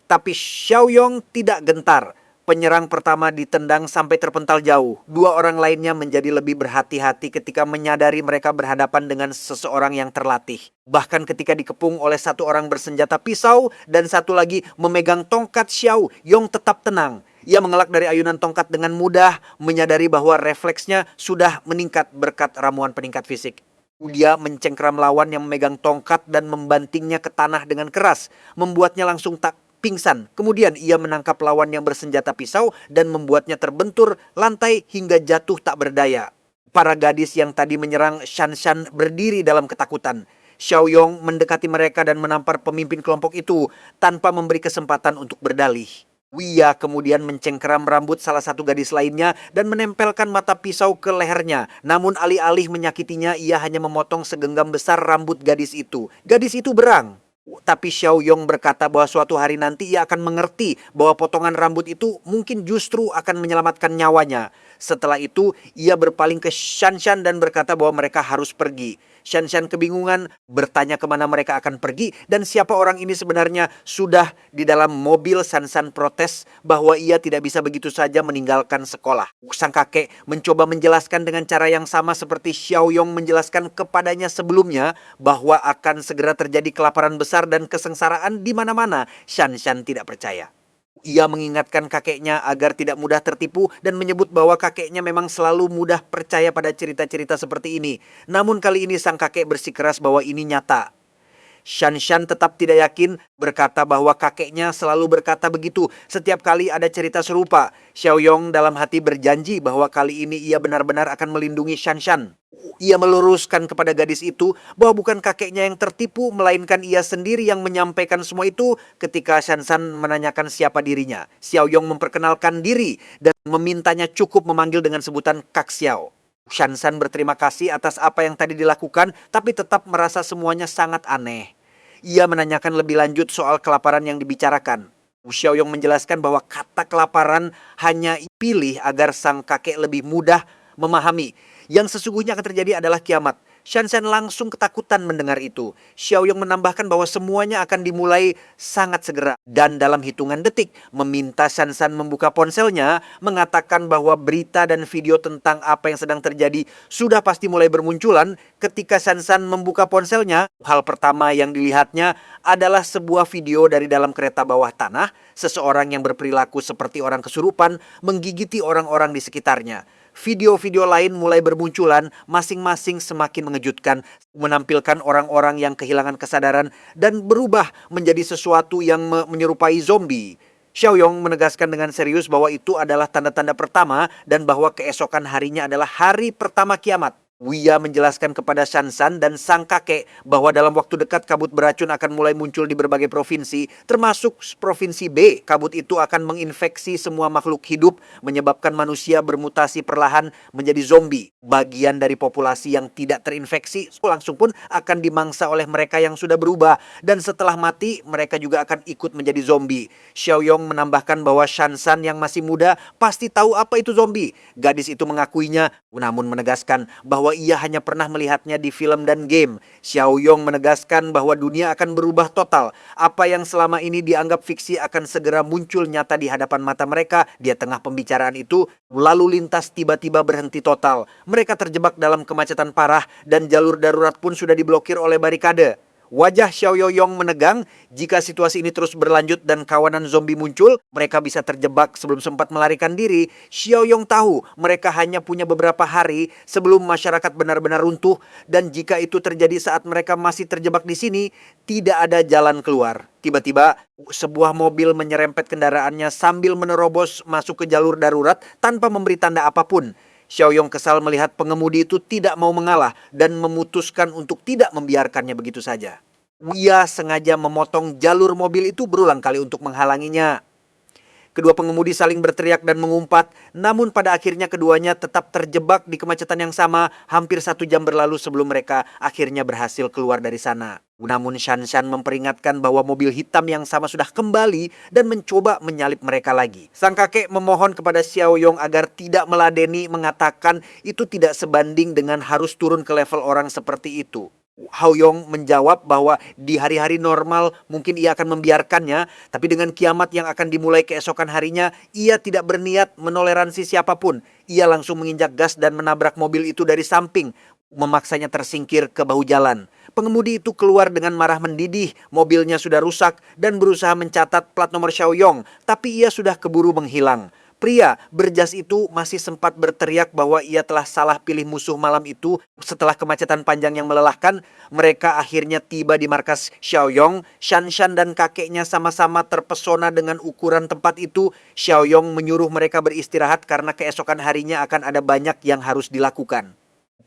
Tapi Xiaoyong tidak gentar. Penyerang pertama ditendang sampai terpental jauh. Dua orang lainnya menjadi lebih berhati-hati ketika menyadari mereka berhadapan dengan seseorang yang terlatih. Bahkan ketika dikepung oleh satu orang bersenjata pisau dan satu lagi memegang tongkat, Xiaoyong tetap tenang. Ia mengelak dari ayunan tongkat dengan mudah, menyadari bahwa refleksnya sudah meningkat berkat ramuan peningkat fisik. Dia mencengkeram lawan yang memegang tongkat dan membantingnya ke tanah dengan keras, membuatnya langsung tak pingsan. Kemudian ia menangkap lawan yang bersenjata pisau dan membuatnya terbentur lantai hingga jatuh tak berdaya. Para gadis yang tadi menyerang Shanshan berdiri dalam ketakutan. Xiaoyong mendekati mereka dan menampar pemimpin kelompok itu tanpa memberi kesempatan untuk berdalih. Ia kemudian mencengkeram rambut salah satu gadis lainnya dan menempelkan mata pisau ke lehernya. Namun alih-alih menyakitinya, ia hanya memotong segenggam besar rambut gadis itu. Gadis itu berang. Tapi Xiaoyong berkata bahwa suatu hari nanti ia akan mengerti bahwa potongan rambut itu mungkin justru akan menyelamatkan nyawanya. Setelah itu, ia berpaling ke Shanshan dan berkata bahwa mereka harus pergi. Shanshan kebingungan, bertanya kemana mereka akan pergi dan siapa orang ini sebenarnya. Sudah di dalam mobil, Shanshan protes bahwa ia tidak bisa begitu saja meninggalkan sekolah. Sang kakek mencoba menjelaskan dengan cara yang sama seperti Xiaoyong menjelaskan kepadanya sebelumnya bahwa akan segera terjadi kelaparan besar dan kesengsaraan di mana-mana. Shanshan tidak percaya. Ia mengingatkan kakeknya agar tidak mudah tertipu dan menyebut bahwa kakeknya memang selalu mudah percaya pada cerita-cerita seperti ini. Namun kali ini sang kakek bersikeras bahwa ini nyata. Shanshan tetap tidak yakin, berkata bahwa kakeknya selalu berkata begitu setiap kali ada cerita serupa. Xiaoyong dalam hati berjanji bahwa kali ini ia benar-benar akan melindungi Shanshan. Ia meluruskan kepada gadis itu bahwa bukan kakeknya yang tertipu, melainkan ia sendiri yang menyampaikan semua itu ketika Shanshan menanyakan siapa dirinya. Xiaoyong memperkenalkan diri dan memintanya cukup memanggil dengan sebutan Kak Xiao. Shanshan berterima kasih atas apa yang tadi dilakukan, tapi tetap merasa semuanya sangat aneh. Ia menanyakan lebih lanjut soal kelaparan yang dibicarakan. Xiaoyong menjelaskan bahwa kata kelaparan hanya dipilih agar sang kakek lebih mudah memahami. Yang sesungguhnya akan terjadi adalah kiamat. Shanshan langsung ketakutan mendengar itu. Xiaoyong menambahkan bahwa semuanya akan dimulai sangat segera. Dan dalam hitungan detik, meminta Shanshan membuka ponselnya, mengatakan bahwa berita dan video tentang apa yang sedang terjadi sudah pasti mulai bermunculan. Ketika Shanshan membuka ponselnya, hal pertama yang dilihatnya adalah sebuah video dari dalam kereta bawah tanah. Seseorang yang berperilaku seperti orang kesurupan menggigiti orang-orang di sekitarnya. Video-video lain mulai bermunculan, masing-masing semakin mengejutkan, menampilkan orang-orang yang kehilangan kesadaran dan berubah menjadi sesuatu yang menyerupai zombie. Xiaoyong menegaskan dengan serius bahwa itu adalah tanda-tanda pertama dan bahwa keesokan harinya adalah hari pertama kiamat. Wia menjelaskan kepada Shansan dan sang kakek bahwa dalam waktu dekat kabut beracun akan mulai muncul di berbagai provinsi, termasuk provinsi B. Kabut itu akan menginfeksi semua makhluk hidup, menyebabkan manusia bermutasi perlahan menjadi zombie. Bagian dari populasi yang tidak terinfeksi langsung pun akan dimangsa oleh mereka yang sudah berubah, dan setelah mati mereka juga akan ikut menjadi zombie. Xiaoyong menambahkan bahwa Shansan yang masih muda pasti tahu apa itu zombie. Gadis itu mengakuinya, namun menegaskan bahwa ia hanya pernah melihatnya di film dan game. Xiaoyong menegaskan bahwa dunia akan berubah total. Apa yang selama ini dianggap fiksi akan segera muncul nyata di hadapan mata mereka. Di tengah pembicaraan itu, lalu lintas tiba-tiba berhenti total. Mereka terjebak dalam kemacetan parah dan jalur darurat pun sudah diblokir oleh barikade. Wajah Xiaoyong menegang. Jika situasi ini terus berlanjut dan kawanan zombie muncul, mereka bisa terjebak sebelum sempat melarikan diri. Xiaoyong tahu mereka hanya punya beberapa hari sebelum masyarakat benar-benar runtuh, dan jika itu terjadi saat mereka masih terjebak di sini, tidak ada jalan keluar. Tiba-tiba, sebuah mobil menyerempet kendaraannya sambil menerobos masuk ke jalur darurat tanpa memberi tanda apapun. Xiaoyong kesal melihat pengemudi itu tidak mau mengalah dan memutuskan untuk tidak membiarkannya begitu saja. Ia sengaja memotong jalur mobil itu berulang kali untuk menghalanginya. Kedua pengemudi saling berteriak dan mengumpat, namun pada akhirnya keduanya tetap terjebak di kemacetan yang sama. Hampir 1 jam berlalu sebelum mereka akhirnya berhasil keluar dari sana. Namun Shan memperingatkan bahwa mobil hitam yang sama sudah kembali dan mencoba menyalip mereka lagi. Sang kakek memohon kepada Xiaoyong agar tidak meladeni, mengatakan itu tidak sebanding dengan harus turun ke level orang seperti itu. Haoyong menjawab bahwa di hari-hari normal mungkin ia akan membiarkannya, tapi dengan kiamat yang akan dimulai keesokan harinya, ia tidak berniat menoleransi siapapun. Ia langsung menginjak gas dan menabrak mobil itu dari samping, memaksanya tersingkir ke bahu jalan. Pengemudi itu keluar dengan marah mendidih, mobilnya sudah rusak dan berusaha mencatat plat nomor Xiaoyong, tapi ia sudah keburu menghilang. Pria berjas itu masih sempat berteriak bahwa ia telah salah pilih musuh malam itu. Setelah kemacetan panjang yang melelahkan, mereka akhirnya tiba di markas Xiaoyong. Shan dan kakeknya sama-sama terpesona dengan ukuran tempat itu. Xiaoyong menyuruh mereka beristirahat karena keesokan harinya akan ada banyak yang harus dilakukan.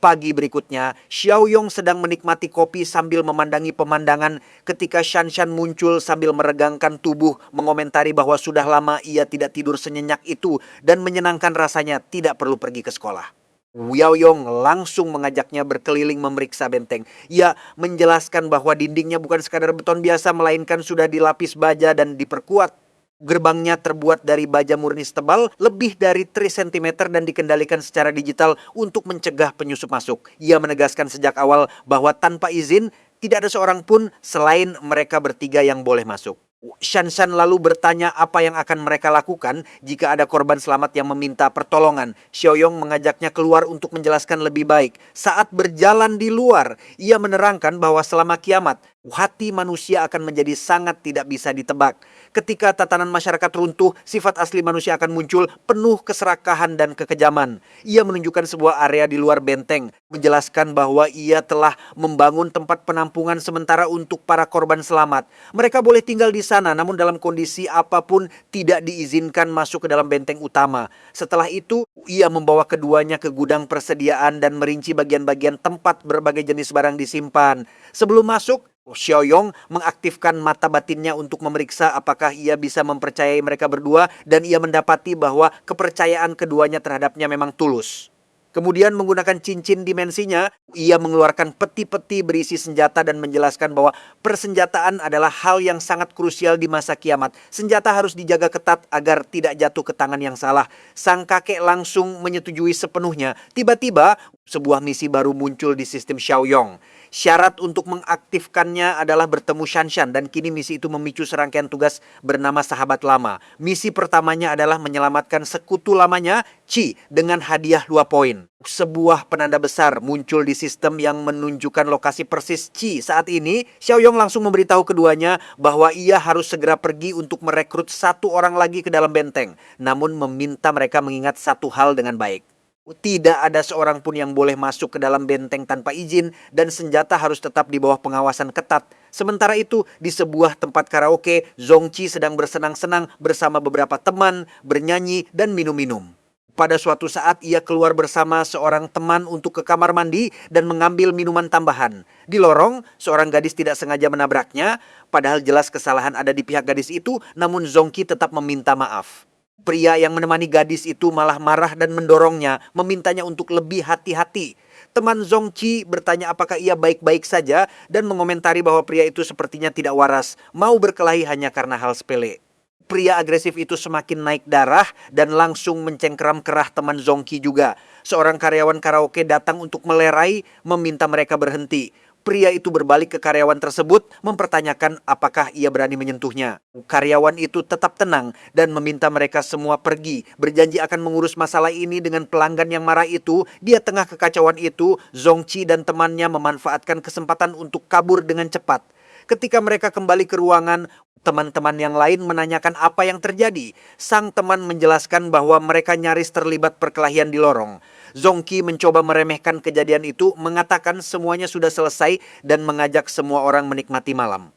Pagi berikutnya, Xiaoyong sedang menikmati kopi sambil memandangi pemandangan ketika Shan muncul sambil meregangkan tubuh, mengomentari bahwa sudah lama ia tidak tidur senyenyak itu dan menyenangkan rasanya tidak perlu pergi ke sekolah. Xiaoyong langsung mengajaknya berkeliling memeriksa benteng. Ia menjelaskan bahwa dindingnya bukan sekadar beton biasa, melainkan sudah dilapis baja dan diperkuat. Gerbangnya terbuat dari baja murnis tebal lebih dari 3 cm dan dikendalikan secara digital untuk mencegah penyusup masuk. Ia menegaskan sejak awal bahwa tanpa izin tidak ada seorang pun selain mereka bertiga yang boleh masuk. Shan lalu bertanya apa yang akan mereka lakukan jika ada korban selamat yang meminta pertolongan. Xiaoyong mengajaknya keluar untuk menjelaskan lebih baik. Saat berjalan di luar, ia menerangkan bahwa selama kiamat, hati manusia akan menjadi sangat tidak bisa ditebak. Ketika tatanan masyarakat runtuh, sifat asli manusia akan muncul, penuh keserakahan dan kekejaman. Ia menunjukkan sebuah area di luar benteng, menjelaskan bahwa ia telah membangun tempat penampungan sementara untuk para korban selamat. Mereka boleh tinggal di sana, namun dalam kondisi apapun tidak diizinkan masuk ke dalam benteng utama. Setelah itu, ia membawa keduanya ke gudang persediaan dan merinci bagian-bagian tempat berbagai jenis barang disimpan. Sebelum masuk, Xiaoyong mengaktifkan mata batinnya untuk memeriksa apakah ia bisa mempercayai mereka berdua, dan ia mendapati bahwa kepercayaan keduanya terhadapnya memang tulus. Kemudian menggunakan cincin dimensinya, ia mengeluarkan peti-peti berisi senjata dan menjelaskan bahwa persenjataan adalah hal yang sangat krusial di masa kiamat. Senjata harus dijaga ketat agar tidak jatuh ke tangan yang salah. Sang kakek langsung menyetujui sepenuhnya. Tiba-tiba, sebuah misi baru muncul di sistem Xiaoyong. Syarat untuk mengaktifkannya adalah bertemu Shan dan kini misi itu memicu serangkaian tugas bernama Sahabat Lama. Misi pertamanya adalah menyelamatkan sekutu lamanya, Qi, dengan hadiah 2 poin. Sebuah penanda besar muncul di sistem yang menunjukkan lokasi persis Qi. Saat ini, Xiaoyong langsung memberitahu keduanya bahwa ia harus segera pergi untuk merekrut 1 orang lagi ke dalam benteng. Namun meminta mereka mengingat satu hal dengan baik. Tidak ada seorang pun yang boleh masuk ke dalam benteng tanpa izin dan senjata harus tetap di bawah pengawasan ketat. Sementara itu, di sebuah tempat karaoke, Zongqi sedang bersenang-senang bersama beberapa teman, bernyanyi dan minum-minum. Pada suatu saat ia keluar bersama seorang teman untuk ke kamar mandi dan mengambil minuman tambahan. Di lorong, seorang gadis tidak sengaja menabraknya, padahal jelas kesalahan ada di pihak gadis itu, namun Zongki tetap meminta maaf. Pria yang menemani gadis itu malah marah dan mendorongnya, memintanya untuk lebih hati-hati. Teman Zongki bertanya apakah ia baik-baik saja dan mengomentari bahwa pria itu sepertinya tidak waras, mau berkelahi hanya karena hal sepele. Pria agresif itu semakin naik darah dan langsung mencengkeram kerah teman Zongki juga. Seorang karyawan karaoke datang untuk melerai, meminta mereka berhenti. Pria itu berbalik ke karyawan tersebut, mempertanyakan apakah ia berani menyentuhnya. Karyawan itu tetap tenang dan meminta mereka semua pergi, berjanji akan mengurus masalah ini dengan pelanggan yang marah itu. Di tengah kekacauan itu, Zongqi dan temannya memanfaatkan kesempatan untuk kabur dengan cepat. Ketika mereka kembali ke ruangan, teman-teman yang lain menanyakan apa yang terjadi. Sang teman menjelaskan bahwa mereka nyaris terlibat perkelahian di lorong. Zongqi mencoba meremehkan kejadian itu, mengatakan semuanya sudah selesai dan mengajak semua orang menikmati malam.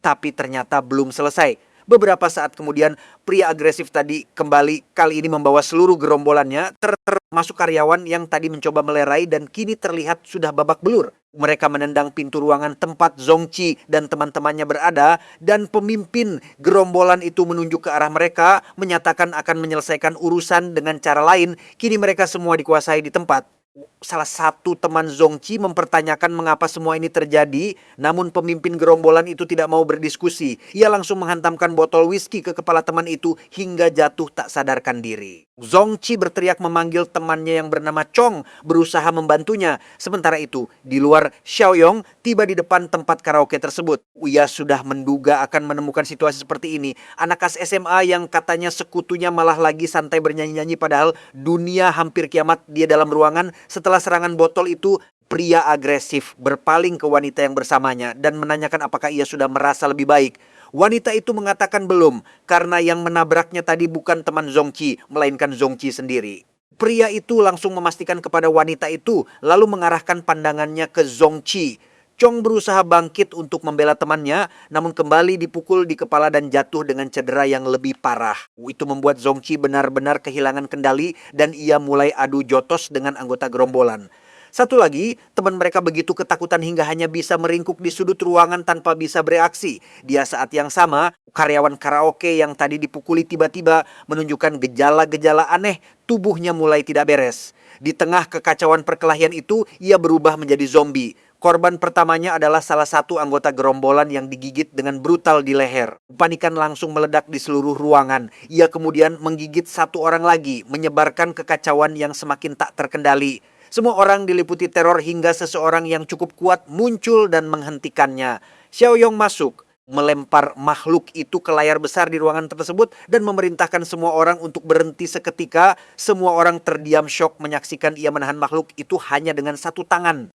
Tapi ternyata belum selesai. Beberapa saat kemudian, pria agresif tadi kembali, kali ini membawa seluruh gerombolannya, termasuk karyawan yang tadi mencoba melerai dan kini terlihat sudah babak belur. Mereka menendang pintu ruangan tempat Zongqi dan teman-temannya berada, dan pemimpin gerombolan itu menunjuk ke arah mereka, menyatakan akan menyelesaikan urusan dengan cara lain. Kini mereka semua dikuasai di tempat. Salah satu teman Zongqi mempertanyakan mengapa semua ini terjadi, namun pemimpin gerombolan itu tidak mau berdiskusi. Ia langsung menghantamkan botol whisky ke kepala teman itu hingga jatuh tak sadarkan diri. Zongqi berteriak memanggil temannya yang bernama Chong, berusaha membantunya. Sementara itu, di luar, Xiaoyong tiba di depan tempat karaoke tersebut. Ia sudah menduga akan menemukan situasi seperti ini. Anak kelas SMA yang katanya sekutunya malah lagi santai bernyanyi-nyanyi, padahal dunia hampir kiamat. Dia dalam ruangan. Setelah serangan botol itu, pria agresif berpaling ke wanita yang bersamanya dan menanyakan apakah ia sudah merasa lebih baik. Wanita itu mengatakan belum, karena yang menabraknya tadi bukan teman Zongqi, melainkan Zongqi sendiri. Pria itu langsung memastikan kepada wanita itu, lalu mengarahkan pandangannya ke Zongqi. Chong berusaha bangkit untuk membela temannya, namun kembali dipukul di kepala dan jatuh dengan cedera yang lebih parah. Itu membuat Zongqi benar-benar kehilangan kendali dan ia mulai adu jotos dengan anggota gerombolan. Satu lagi, teman mereka begitu ketakutan hingga hanya bisa meringkuk di sudut ruangan tanpa bisa bereaksi. Di saat yang sama, karyawan karaoke yang tadi dipukuli tiba-tiba menunjukkan gejala-gejala aneh, tubuhnya mulai tidak beres. Di tengah kekacauan perkelahian itu, ia berubah menjadi zombie. Korban pertamanya adalah salah satu anggota gerombolan yang digigit dengan brutal di leher. Kepanikan langsung meledak di seluruh ruangan. Ia kemudian menggigit satu orang lagi, menyebarkan kekacauan yang semakin tak terkendali. Semua orang diliputi teror hingga seseorang yang cukup kuat muncul dan menghentikannya. Xiaoyong masuk, melempar makhluk itu ke layar besar di ruangan tersebut dan memerintahkan semua orang untuk berhenti seketika. Semua orang terdiam syok menyaksikan ia menahan makhluk itu hanya dengan satu tangan.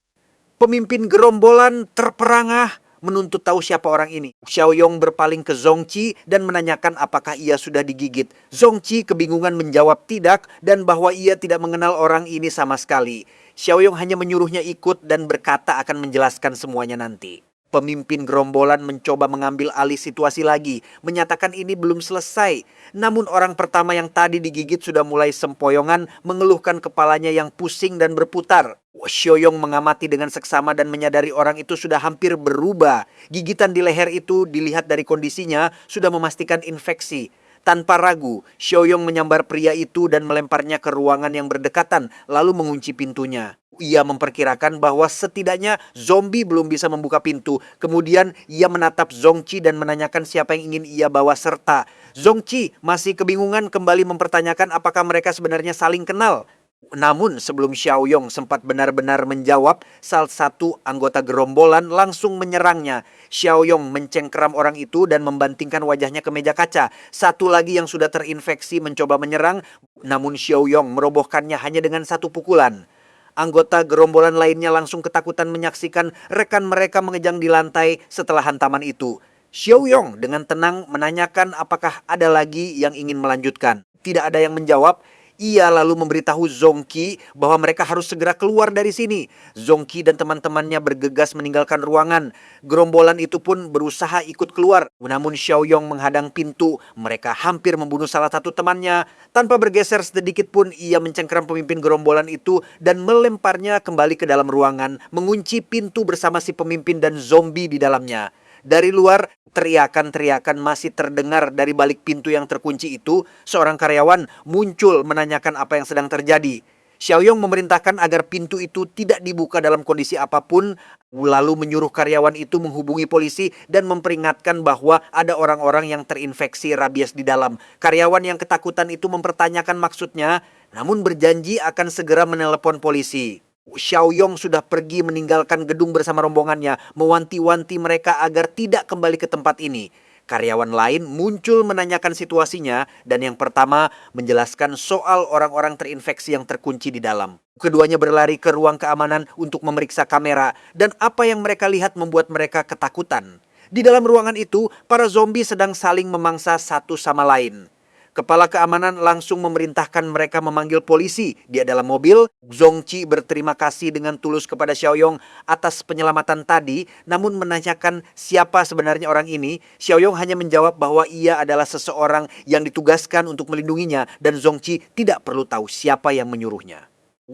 Pemimpin gerombolan terperangah menuntut tahu siapa orang ini. Xiaoyong berpaling ke Zongqi dan menanyakan apakah ia sudah digigit. Zongqi kebingungan menjawab tidak dan bahwa ia tidak mengenal orang ini sama sekali. Xiaoyong hanya menyuruhnya ikut dan berkata akan menjelaskan semuanya nanti. Pemimpin gerombolan mencoba mengambil alih situasi lagi, menyatakan ini belum selesai. Namun orang pertama yang tadi digigit sudah mulai sempoyongan, mengeluhkan kepalanya yang pusing dan berputar. Xiaoyong mengamati dengan seksama dan menyadari orang itu sudah hampir berubah. Gigitan di leher itu dilihat dari kondisinya sudah memastikan infeksi. Tanpa ragu, Xiaoyong menyambar pria itu dan melemparnya ke ruangan yang berdekatan, lalu mengunci pintunya. Ia memperkirakan bahwa setidaknya zombie belum bisa membuka pintu. Kemudian ia menatap Zongqi dan menanyakan siapa yang ingin ia bawa serta. Zongqi masih kebingungan kembali mempertanyakan apakah mereka sebenarnya saling kenal. Namun sebelum Xiaoyong sempat benar-benar menjawab, salah satu anggota gerombolan langsung menyerangnya. Xiaoyong mencengkeram orang itu dan membantingkan wajahnya ke meja kaca. Satu lagi yang sudah terinfeksi mencoba menyerang, namun Xiaoyong merobohkannya hanya dengan satu pukulan. Anggota gerombolan lainnya langsung ketakutan menyaksikan rekan mereka mengejang di lantai setelah hantaman itu. Xiaoyong dengan tenang menanyakan apakah ada lagi yang ingin melanjutkan. Tidak ada yang menjawab. Ia lalu memberitahu Zongqi bahwa mereka harus segera keluar dari sini. Zongqi dan teman-temannya bergegas meninggalkan ruangan. Gerombolan itu pun berusaha ikut keluar. Namun Xiaoyong menghadang pintu. Mereka hampir membunuh salah satu temannya. Tanpa bergeser sedikit pun, ia mencengkeram pemimpin gerombolan itu dan melemparnya kembali ke dalam ruangan, mengunci pintu bersama si pemimpin dan zombie di dalamnya. Dari luar, teriakan-teriakan masih terdengar dari balik pintu yang terkunci itu. Seorang karyawan muncul menanyakan apa yang sedang terjadi. Xiaoyong memerintahkan agar pintu itu tidak dibuka dalam kondisi apapun, lalu menyuruh karyawan itu menghubungi polisi dan memperingatkan bahwa ada orang-orang yang terinfeksi rabies di dalam. Karyawan yang ketakutan itu mempertanyakan maksudnya, namun berjanji akan segera menelepon polisi. Xiaoyong sudah pergi meninggalkan gedung bersama rombongannya, mewanti-wanti mereka agar tidak kembali ke tempat ini. Karyawan lain muncul menanyakan situasinya dan yang pertama menjelaskan soal orang-orang terinfeksi yang terkunci di dalam. Keduanya berlari ke ruang keamanan untuk memeriksa kamera dan apa yang mereka lihat membuat mereka ketakutan. Di dalam ruangan itu, para zombie sedang saling memangsa satu sama lain. Kepala keamanan langsung memerintahkan mereka memanggil polisi. Dia dalam mobil. Zongqi berterima kasih dengan tulus kepada Xiaoyong atas penyelamatan tadi, namun menanyakan siapa sebenarnya orang ini. Xiaoyong hanya menjawab bahwa ia adalah seseorang yang ditugaskan untuk melindunginya dan Zongqi tidak perlu tahu siapa yang menyuruhnya.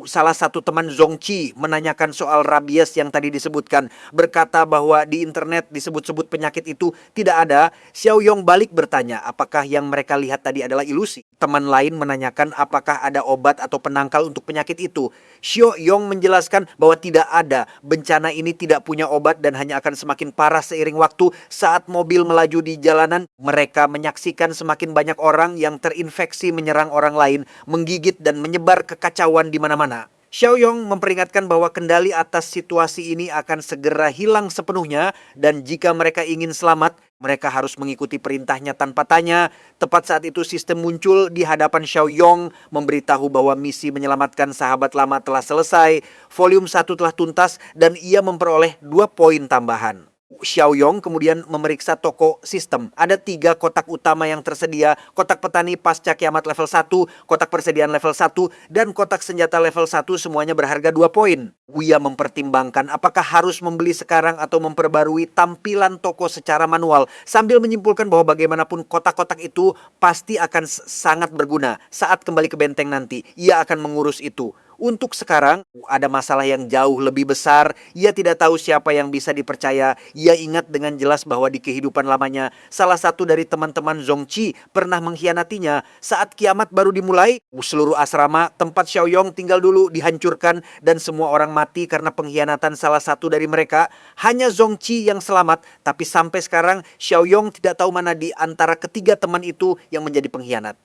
Salah satu teman Zongqi menanyakan soal rabies yang tadi disebutkan, berkata bahwa di internet disebut-sebut penyakit itu tidak ada. Xiaoyong balik bertanya apakah yang mereka lihat tadi adalah ilusi. Teman lain menanyakan apakah ada obat atau penangkal untuk penyakit itu. Xiaoyong menjelaskan bahwa tidak ada. Bencana ini tidak punya obat dan hanya akan semakin parah seiring waktu. Saat mobil melaju di jalanan, mereka menyaksikan semakin banyak orang yang terinfeksi menyerang orang lain, menggigit dan menyebar kekacauan di mana-mana. Xiaoyong memperingatkan bahwa kendali atas situasi ini akan segera hilang sepenuhnya dan jika mereka ingin selamat, mereka harus mengikuti perintahnya tanpa tanya. Tepat saat itu sistem muncul di hadapan Xiaoyong memberitahu bahwa misi menyelamatkan sahabat lama telah selesai, volume 1 telah tuntas dan ia memperoleh 2 poin tambahan. Xiaoyong kemudian memeriksa toko sistem. Ada 3 kotak utama yang tersedia, kotak petani pasca kiamat level 1, kotak persediaan level 1, dan kotak senjata level 1 semuanya berharga 2 poin. Ia mempertimbangkan apakah harus membeli sekarang atau memperbarui tampilan toko secara manual, sambil menyimpulkan bahwa bagaimanapun kotak-kotak itu pasti akan sangat berguna saat kembali ke benteng nanti. Ia akan mengurus itu. Untuk sekarang, ada masalah yang jauh lebih besar. Ia tidak tahu siapa yang bisa dipercaya. Ia ingat dengan jelas bahwa di kehidupan lamanya, salah satu dari teman-teman Zongqi pernah mengkhianatinya. Saat kiamat baru dimulai, seluruh asrama tempat Xiaoyong tinggal dulu dihancurkan dan semua orang mati karena pengkhianatan salah satu dari mereka. Hanya Zongqi yang selamat, tapi sampai sekarang Xiaoyong tidak tahu mana di antara ketiga teman itu yang menjadi pengkhianat.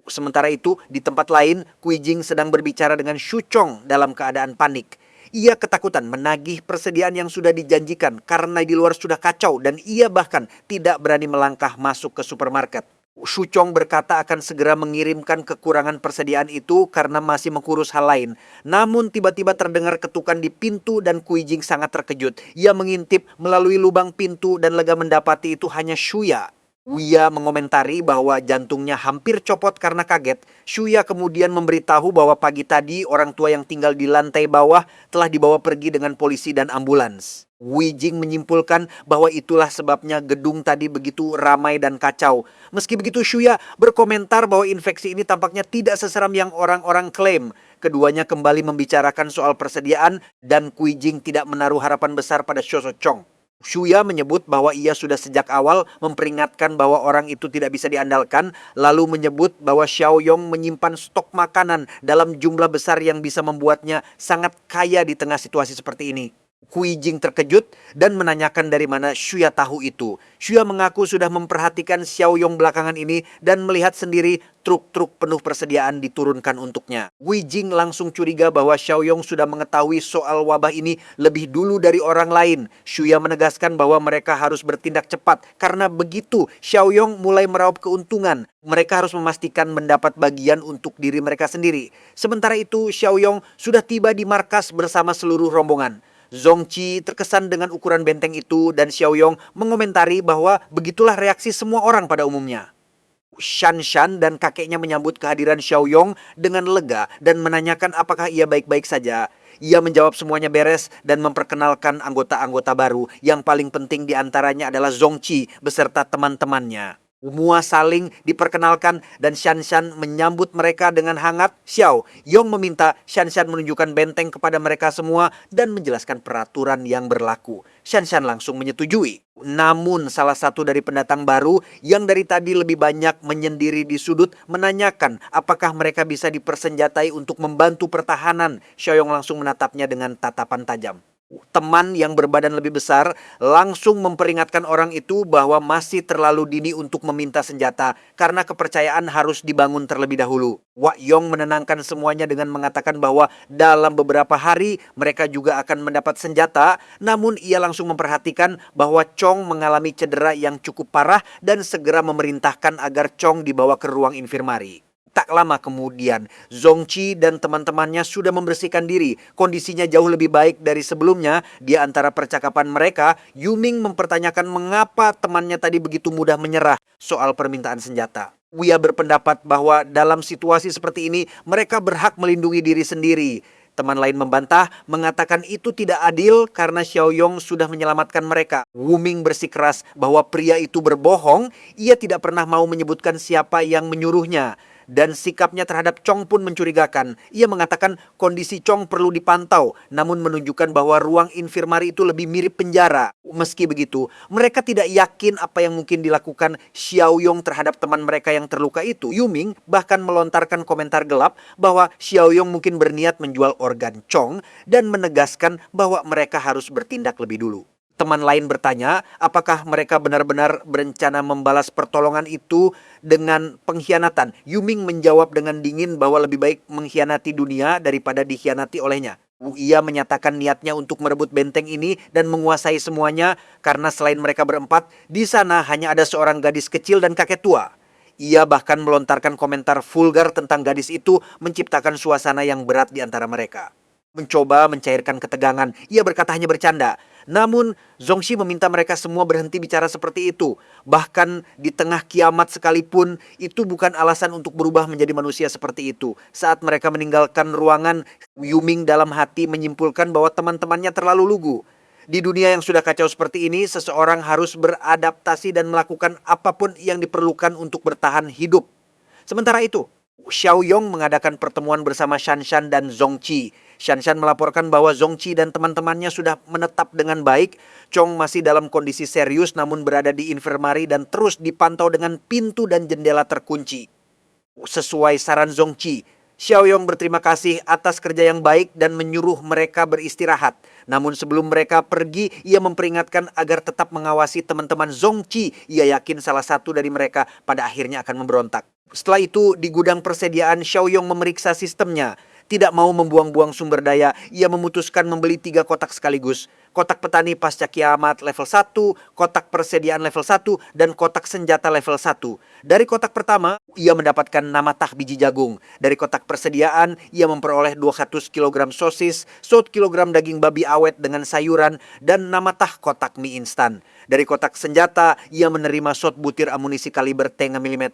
Sementara itu, di tempat lain, Kuijing sedang berbicara dengan Shu Chong dalam keadaan panik. Ia ketakutan menagih persediaan yang sudah dijanjikan karena di luar sudah kacau dan ia bahkan tidak berani melangkah masuk ke supermarket. Shu Chong berkata akan segera mengirimkan kekurangan persediaan itu karena masih mengurus hal lain. Namun tiba-tiba terdengar ketukan di pintu dan Kuijing sangat terkejut. Ia mengintip melalui lubang pintu dan lega mendapati itu hanya Shuya. Ia mengomentari bahwa jantungnya hampir copot karena kaget. Shuya kemudian memberitahu bahwa pagi tadi orang tua yang tinggal di lantai bawah telah dibawa pergi dengan polisi dan ambulans. Wijing menyimpulkan bahwa itulah sebabnya gedung tadi begitu ramai dan kacau. Meski begitu, Shuya berkomentar bahwa infeksi ini tampaknya tidak seseram yang orang-orang klaim. Keduanya kembali membicarakan soal persediaan dan Wijing tidak menaruh harapan besar pada Shu Chong. Shuya menyebut bahwa ia sudah sejak awal memperingatkan bahwa orang itu tidak bisa diandalkan, lalu menyebut bahwa Xiaoyong menyimpan stok makanan dalam jumlah besar yang bisa membuatnya sangat kaya di tengah situasi seperti ini. Kuijing terkejut dan menanyakan dari mana Shuya tahu itu. Shuya mengaku sudah memperhatikan Xiaoyong belakangan ini dan melihat sendiri truk-truk penuh persediaan diturunkan untuknya. Kuijing langsung curiga bahwa Xiaoyong sudah mengetahui soal wabah ini lebih dulu dari orang lain. Shuya menegaskan bahwa mereka harus bertindak cepat karena begitu Xiaoyong mulai meraup keuntungan, mereka harus memastikan mendapat bagian untuk diri mereka sendiri. Sementara itu, Xiaoyong sudah tiba di markas bersama seluruh rombongan. Zongqi terkesan dengan ukuran benteng itu dan Xiaoyong mengomentari bahwa begitulah reaksi semua orang pada umumnya. Shanshan dan kakeknya menyambut kehadiran Xiaoyong dengan lega dan menanyakan apakah ia baik-baik saja. Ia menjawab semuanya beres dan memperkenalkan anggota-anggota baru. Yang paling penting di antaranya adalah Zongqi beserta teman-temannya. Semua saling diperkenalkan dan Shanshan menyambut mereka dengan hangat. Xiao Yong meminta Shanshan menunjukkan benteng kepada mereka semua dan menjelaskan peraturan yang berlaku. Shanshan langsung menyetujui. Namun salah satu dari pendatang baru yang dari tadi lebih banyak menyendiri di sudut menanyakan apakah mereka bisa dipersenjatai untuk membantu pertahanan. Xiaoyong langsung menatapnya dengan tatapan tajam. Teman yang berbadan lebih besar langsung memperingatkan orang itu bahwa masih terlalu dini untuk meminta senjata karena kepercayaan harus dibangun terlebih dahulu. Wak Yong menenangkan semuanya dengan mengatakan bahwa dalam beberapa hari mereka juga akan mendapat senjata, namun ia langsung memperhatikan bahwa Chong mengalami cedera yang cukup parah dan segera memerintahkan agar Chong dibawa ke ruang infirmari. Tak lama kemudian, Zongqi dan teman-temannya sudah membersihkan diri. Kondisinya jauh lebih baik dari sebelumnya. Di antara percakapan mereka, Yuming mempertanyakan mengapa temannya tadi begitu mudah menyerah soal permintaan senjata. Ia berpendapat bahwa dalam situasi seperti ini, mereka berhak melindungi diri sendiri. Teman lain membantah, mengatakan itu tidak adil karena Xiaoyong sudah menyelamatkan mereka. Wuming bersikeras bahwa pria itu berbohong, ia tidak pernah mau menyebutkan siapa yang menyuruhnya. Dan sikapnya terhadap Chong pun mencurigakan. Ia mengatakan kondisi Chong perlu dipantau, namun menunjukkan bahwa ruang infirmari itu lebih mirip penjara. Meski begitu, mereka tidak yakin apa yang mungkin dilakukan Xiaoyong terhadap teman mereka yang terluka itu. Yuming bahkan melontarkan komentar gelap bahwa Xiaoyong mungkin berniat menjual organ Chong dan menegaskan bahwa mereka harus bertindak lebih dulu. Teman lain bertanya, apakah mereka benar-benar berencana membalas pertolongan itu dengan pengkhianatan? Yuming menjawab dengan dingin bahwa lebih baik mengkhianati dunia daripada dikhianati olehnya. Ia menyatakan niatnya untuk merebut benteng ini dan menguasai semuanya karena selain mereka berempat, di sana hanya ada seorang gadis kecil dan kakek tua. Ia bahkan melontarkan komentar vulgar tentang gadis itu, menciptakan suasana yang berat di antara mereka. Mencoba mencairkan ketegangan, ia berkata hanya bercanda. Namun, Zongqi meminta mereka semua berhenti bicara seperti itu. Bahkan di tengah kiamat sekalipun, itu bukan alasan untuk berubah menjadi manusia seperti itu. Saat mereka meninggalkan ruangan, Yuming dalam hati menyimpulkan bahwa teman-temannya terlalu lugu. Di dunia yang sudah kacau seperti ini, seseorang harus beradaptasi dan melakukan apapun yang diperlukan untuk bertahan hidup. Sementara itu, Xiaoyong mengadakan pertemuan bersama Shanshan dan Zongqi. Shanshan melaporkan bahwa Zongqi dan teman-temannya sudah menetap dengan baik. Chong masih dalam kondisi serius namun berada di infirmari dan terus dipantau dengan pintu dan jendela terkunci. Sesuai saran Zongqi, Xiaoyong berterima kasih atas kerja yang baik dan menyuruh mereka beristirahat. Namun sebelum mereka pergi, ia memperingatkan agar tetap mengawasi teman-teman Zongqi. Ia yakin salah satu dari mereka pada akhirnya akan memberontak. Setelah itu, di gudang persediaan, Xiaoyong memeriksa sistemnya. Tidak mau membuang-buang sumber daya, ia memutuskan membeli 3 kotak sekaligus. Kotak petani pasca kiamat level 1, kotak persediaan level 1, dan kotak senjata level 1. Dari kotak pertama, ia mendapatkan namatah biji jagung. Dari kotak persediaan, ia memperoleh 200 kg sosis, 1 kg daging babi awet dengan sayuran, dan namatah kotak mie instan. Dari kotak senjata, ia menerima shot butir amunisi kaliber 10 mm.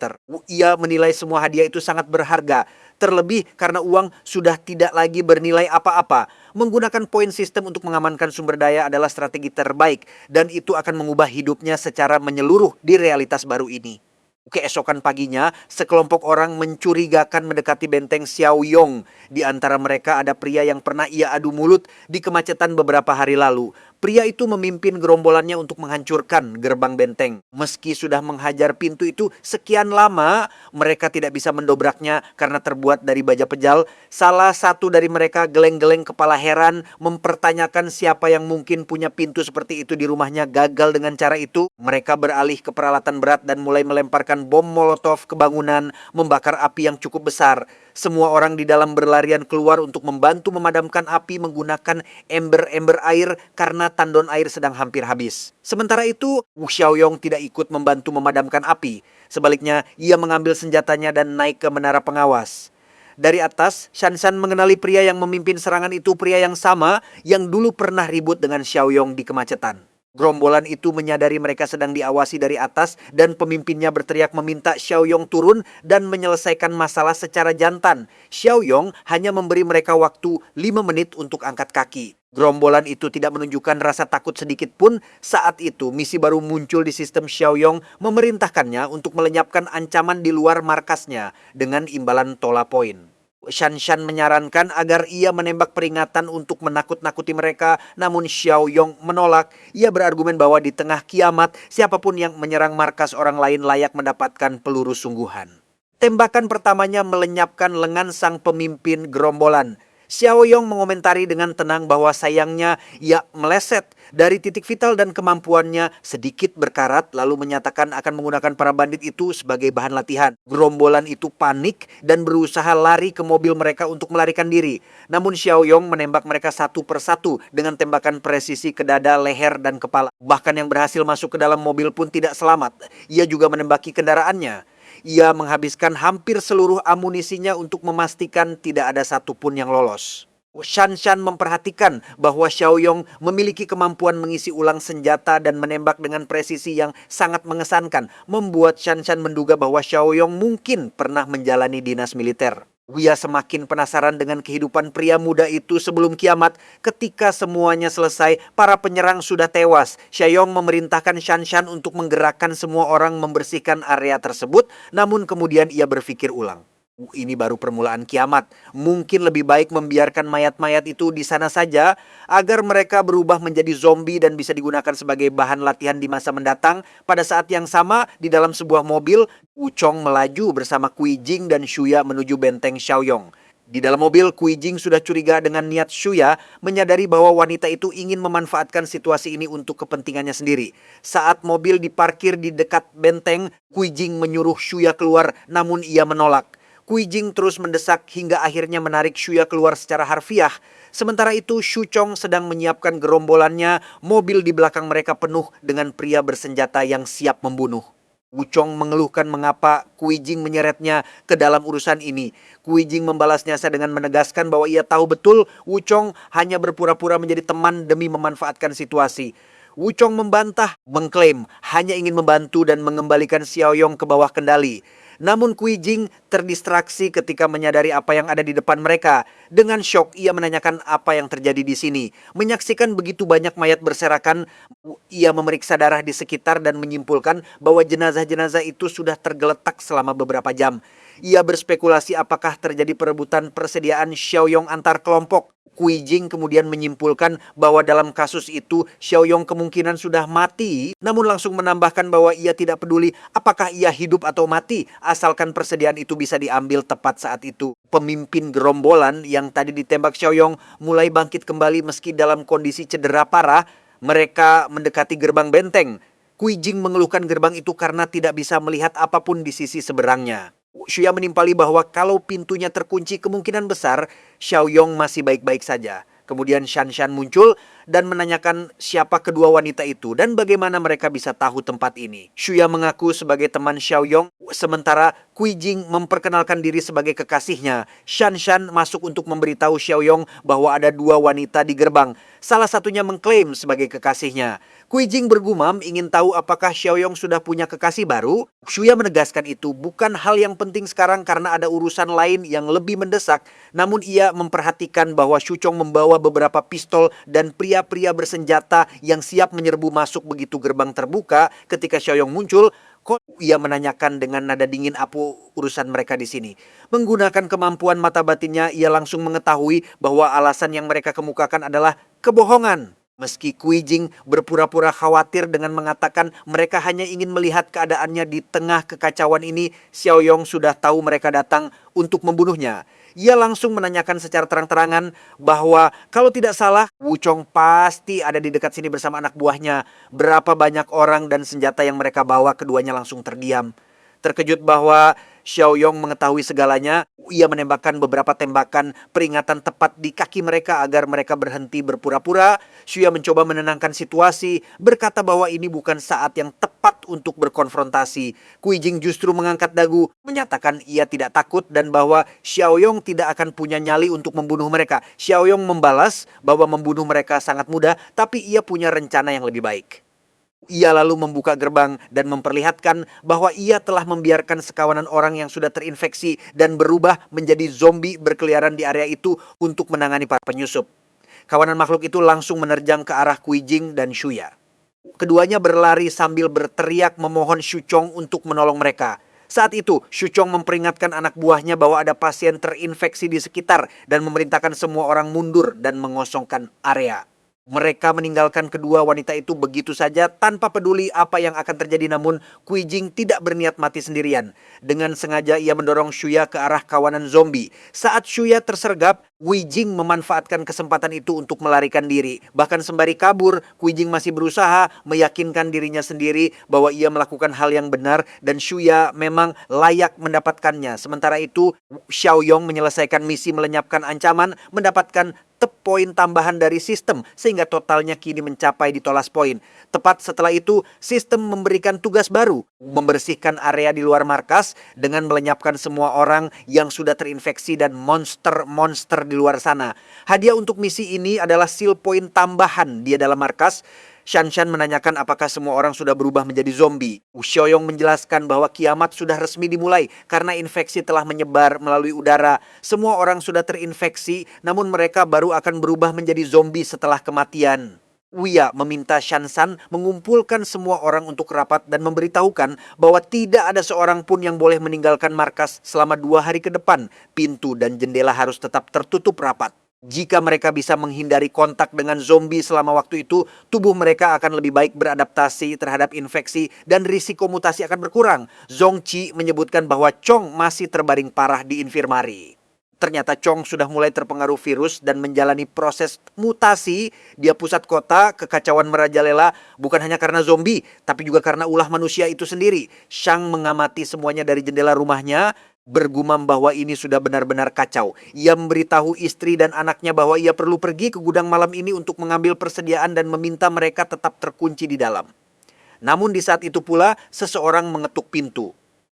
Ia menilai semua hadiah itu sangat berharga. Terlebih karena uang sudah tidak lagi bernilai apa-apa. Menggunakan poin sistem untuk mengamankan sumber daya adalah strategi terbaik. Dan itu akan mengubah hidupnya secara menyeluruh di realitas baru ini. Keesokan paginya, sekelompok orang mencurigakan mendekati benteng Xiaoyong. Di antara mereka ada pria yang pernah ia adu mulut di kemacetan beberapa hari lalu. Pria itu memimpin gerombolannya untuk menghancurkan gerbang benteng. Meski sudah menghajar pintu itu sekian lama, mereka tidak bisa mendobraknya karena terbuat dari baja pejal. Salah satu dari mereka geleng-geleng kepala heran, mempertanyakan siapa yang mungkin punya pintu seperti itu di rumahnya gagal dengan cara itu. Mereka beralih ke peralatan berat dan mulai melemparkan bom molotov ke bangunan, membakar api yang cukup besar. Semua orang di dalam berlarian keluar untuk membantu memadamkan api menggunakan ember-ember air karena tandon air sedang hampir habis. Sementara itu, Wu Xiaoyong tidak ikut membantu memadamkan api. Sebaliknya, ia mengambil senjatanya dan naik ke menara pengawas. Dari atas, Shanshan mengenali pria yang memimpin serangan itu, pria yang sama yang dulu pernah ribut dengan Xiaoyong di kemacetan. Gerombolan itu menyadari mereka sedang diawasi dari atas dan pemimpinnya berteriak meminta Xiaoyong turun dan menyelesaikan masalah secara jantan. Xiaoyong hanya memberi mereka waktu 5 menit untuk angkat kaki. Gerombolan itu tidak menunjukkan rasa takut sedikit pun. Saat itu misi baru muncul di sistem Xiaoyong memerintahkannya untuk melenyapkan ancaman di luar markasnya dengan imbalan tola poin. Shanshan menyarankan agar ia menembak peringatan untuk menakut-nakuti mereka, namun Xiaoyong menolak. Ia berargumen bahwa di tengah kiamat, siapapun yang menyerang markas orang lain layak mendapatkan peluru sungguhan. Tembakan pertamanya melenyapkan lengan sang pemimpin gerombolan. Xiaoyong mengomentari dengan tenang bahwa sayangnya ia meleset dari titik vital dan kemampuannya sedikit berkarat, lalu menyatakan akan menggunakan para bandit itu sebagai bahan latihan. Gerombolan itu panik dan berusaha lari ke mobil mereka untuk melarikan diri. Namun Xiaoyong menembak mereka satu persatu dengan tembakan presisi ke dada, leher, dan kepala. Bahkan yang berhasil masuk ke dalam mobil pun tidak selamat. Ia juga menembaki kendaraannya. Ia menghabiskan hampir seluruh amunisinya untuk memastikan tidak ada satupun yang lolos. Shanshan memperhatikan bahwa Xiaoyong memiliki kemampuan mengisi ulang senjata dan menembak dengan presisi yang sangat mengesankan, membuat Shanshan menduga bahwa Xiaoyong mungkin pernah menjalani dinas militer. Ia semakin penasaran dengan kehidupan pria muda itu sebelum kiamat. Ketika semuanya selesai, para penyerang sudah tewas. Xiaoyong memerintahkan Shanshan untuk menggerakkan semua orang membersihkan area tersebut, namun kemudian ia berpikir ulang. Ini baru permulaan kiamat. Mungkin lebih baik membiarkan mayat-mayat itu di sana saja agar mereka berubah menjadi zombie dan bisa digunakan sebagai bahan latihan di masa mendatang. Pada saat yang sama, di dalam sebuah mobil, Wuchong melaju bersama Kui Jing dan Shuya menuju benteng Xiaoyong. Di dalam mobil, Kui Jing sudah curiga dengan niat Shuya, menyadari bahwa wanita itu ingin memanfaatkan situasi ini untuk kepentingannya sendiri. Saat mobil diparkir di dekat benteng, Kui Jing menyuruh Shuya keluar, namun ia menolak. Kui Jing terus mendesak hingga akhirnya menarik Shuya keluar secara harfiah. Sementara itu Shu Chong sedang menyiapkan gerombolannya. Mobil di belakang mereka penuh dengan pria bersenjata yang siap membunuh. Wu Chong mengeluhkan mengapa Kui Jing menyeretnya ke dalam urusan ini. Kui Jing membalasnya dengan menegaskan bahwa ia tahu betul Wu Chong hanya berpura-pura menjadi teman demi memanfaatkan situasi. Wu Chong membantah, mengklaim hanya ingin membantu dan mengembalikan Xiaoyong ke bawah kendali. Namun Kui Jing terdistraksi ketika menyadari apa yang ada di depan mereka. Dengan syok, ia menanyakan apa yang terjadi di sini. Menyaksikan begitu banyak mayat berserakan, ia memeriksa darah di sekitar dan menyimpulkan bahwa jenazah-jenazah itu sudah tergeletak selama beberapa jam. Ia berspekulasi apakah terjadi perebutan persediaan Xiaoyong antar kelompok. Kui Jing kemudian menyimpulkan bahwa dalam kasus itu Xiaoyong kemungkinan sudah mati, namun langsung menambahkan bahwa ia tidak peduli apakah ia hidup atau mati, asalkan persediaan itu bisa diambil tepat saat itu. Pemimpin gerombolan yang tadi ditembak Xiaoyong mulai bangkit kembali meski dalam kondisi cedera parah. Mereka mendekati gerbang benteng. Kui Jing mengeluhkan gerbang itu karena tidak bisa melihat apapun di sisi seberangnya. Shuya menimpali bahwa kalau pintunya terkunci kemungkinan besar Xiaoyong masih baik-baik saja. Kemudian Shanshan muncul dan menanyakan siapa kedua wanita itu dan bagaimana mereka bisa tahu tempat ini. Shuya mengaku sebagai teman Xiaoyong, sementara Kui Jing memperkenalkan diri sebagai kekasihnya. Shanshan masuk untuk memberitahu Xiaoyong bahwa ada dua wanita di gerbang. Salah satunya mengklaim sebagai kekasihnya. Kui Jing bergumam ingin tahu apakah Xiaoyong sudah punya kekasih baru. Shuya menegaskan itu bukan hal yang penting sekarang karena ada urusan lain yang lebih mendesak. Namun ia memperhatikan bahwa Shu Chong membawa beberapa pistol dan pria-pria bersenjata yang siap menyerbu masuk begitu gerbang terbuka. Ketika Xiaoyong muncul, ia menanyakan dengan nada dingin apa urusan mereka di sini. Menggunakan kemampuan mata batinnya, ia langsung mengetahui bahwa alasan yang mereka kemukakan adalah kebohongan. Meski Kui Jing berpura-pura khawatir dengan mengatakan mereka hanya ingin melihat keadaannya di tengah kekacauan ini, Xiaoyong sudah tahu mereka datang untuk membunuhnya. Ia langsung menanyakan secara terang-terangan bahwa kalau tidak salah, Wu Chong pasti ada di dekat sini bersama anak buahnya. Berapa banyak orang dan senjata yang mereka bawa, keduanya langsung terdiam. Terkejut bahwa Xiaoyong mengetahui segalanya, ia menembakkan beberapa tembakan peringatan tepat di kaki mereka agar mereka berhenti berpura-pura. Shuya mencoba menenangkan situasi, berkata bahwa ini bukan saat yang tepat untuk berkonfrontasi. Kui Jing justru mengangkat dagu, menyatakan ia tidak takut dan bahwa Xiaoyong tidak akan punya nyali untuk membunuh mereka. Xiaoyong membalas bahwa membunuh mereka sangat mudah, tapi ia punya rencana yang lebih baik. Ia lalu membuka gerbang dan memperlihatkan bahwa ia telah membiarkan sekawanan orang yang sudah terinfeksi dan berubah menjadi zombie berkeliaran di area itu untuk menangani para penyusup. Kawanan makhluk itu langsung menerjang ke arah Kuijing dan Shuya. Keduanya berlari sambil berteriak memohon Shuchong untuk menolong mereka. Saat itu, Shuchong memperingatkan anak buahnya bahwa ada pasien terinfeksi di sekitar dan memerintahkan semua orang mundur dan mengosongkan area. Mereka meninggalkan kedua wanita itu begitu saja tanpa peduli apa yang akan terjadi, namun Kuijing tidak berniat mati sendirian. Dengan sengaja ia mendorong Shuya ke arah kawanan zombie. Saat Shuya tersergap, Kuijing memanfaatkan kesempatan itu untuk melarikan diri. Bahkan sembari kabur, Kuijing masih berusaha meyakinkan dirinya sendiri bahwa ia melakukan hal yang benar dan Shuya memang layak mendapatkannya. Sementara itu, Xiaoyong menyelesaikan misi melenyapkan ancaman, mendapatkan poin tambahan dari sistem sehingga totalnya kini mencapai ditolas poin. Tepat setelah itu, sistem memberikan tugas baru, membersihkan area di luar markas dengan melenyapkan semua orang yang sudah terinfeksi dan monster-monster di luar sana. Hadiah untuk misi ini adalah seal poin tambahan di dalam markas. Shanshan menanyakan apakah semua orang sudah berubah menjadi zombie. Xiaoyong menjelaskan bahwa kiamat sudah resmi dimulai karena infeksi telah menyebar melalui udara. Semua orang sudah terinfeksi, namun mereka baru akan berubah menjadi zombie setelah kematian. Wia meminta Shanshan mengumpulkan semua orang untuk rapat dan memberitahukan bahwa tidak ada seorang pun yang boleh meninggalkan markas selama 2 hari ke depan. Pintu dan jendela harus tetap tertutup rapat. Jika mereka bisa menghindari kontak dengan zombie selama waktu itu, tubuh mereka akan lebih baik beradaptasi terhadap infeksi dan risiko mutasi akan berkurang. Zongqi menyebutkan bahwa Chong masih terbaring parah di infirmari. Ternyata Chong sudah mulai terpengaruh virus dan menjalani proses mutasi. Dia pusat kota, kekacauan merajalela bukan hanya karena zombie, tapi juga karena ulah manusia itu sendiri. Shang mengamati semuanya dari jendela rumahnya, bergumam bahwa ini sudah benar-benar kacau. Ia memberitahu istri dan anaknya bahwa ia perlu pergi ke gudang malam ini untuk mengambil persediaan dan meminta mereka tetap terkunci di dalam. Namun di saat itu pula, seseorang mengetuk pintu.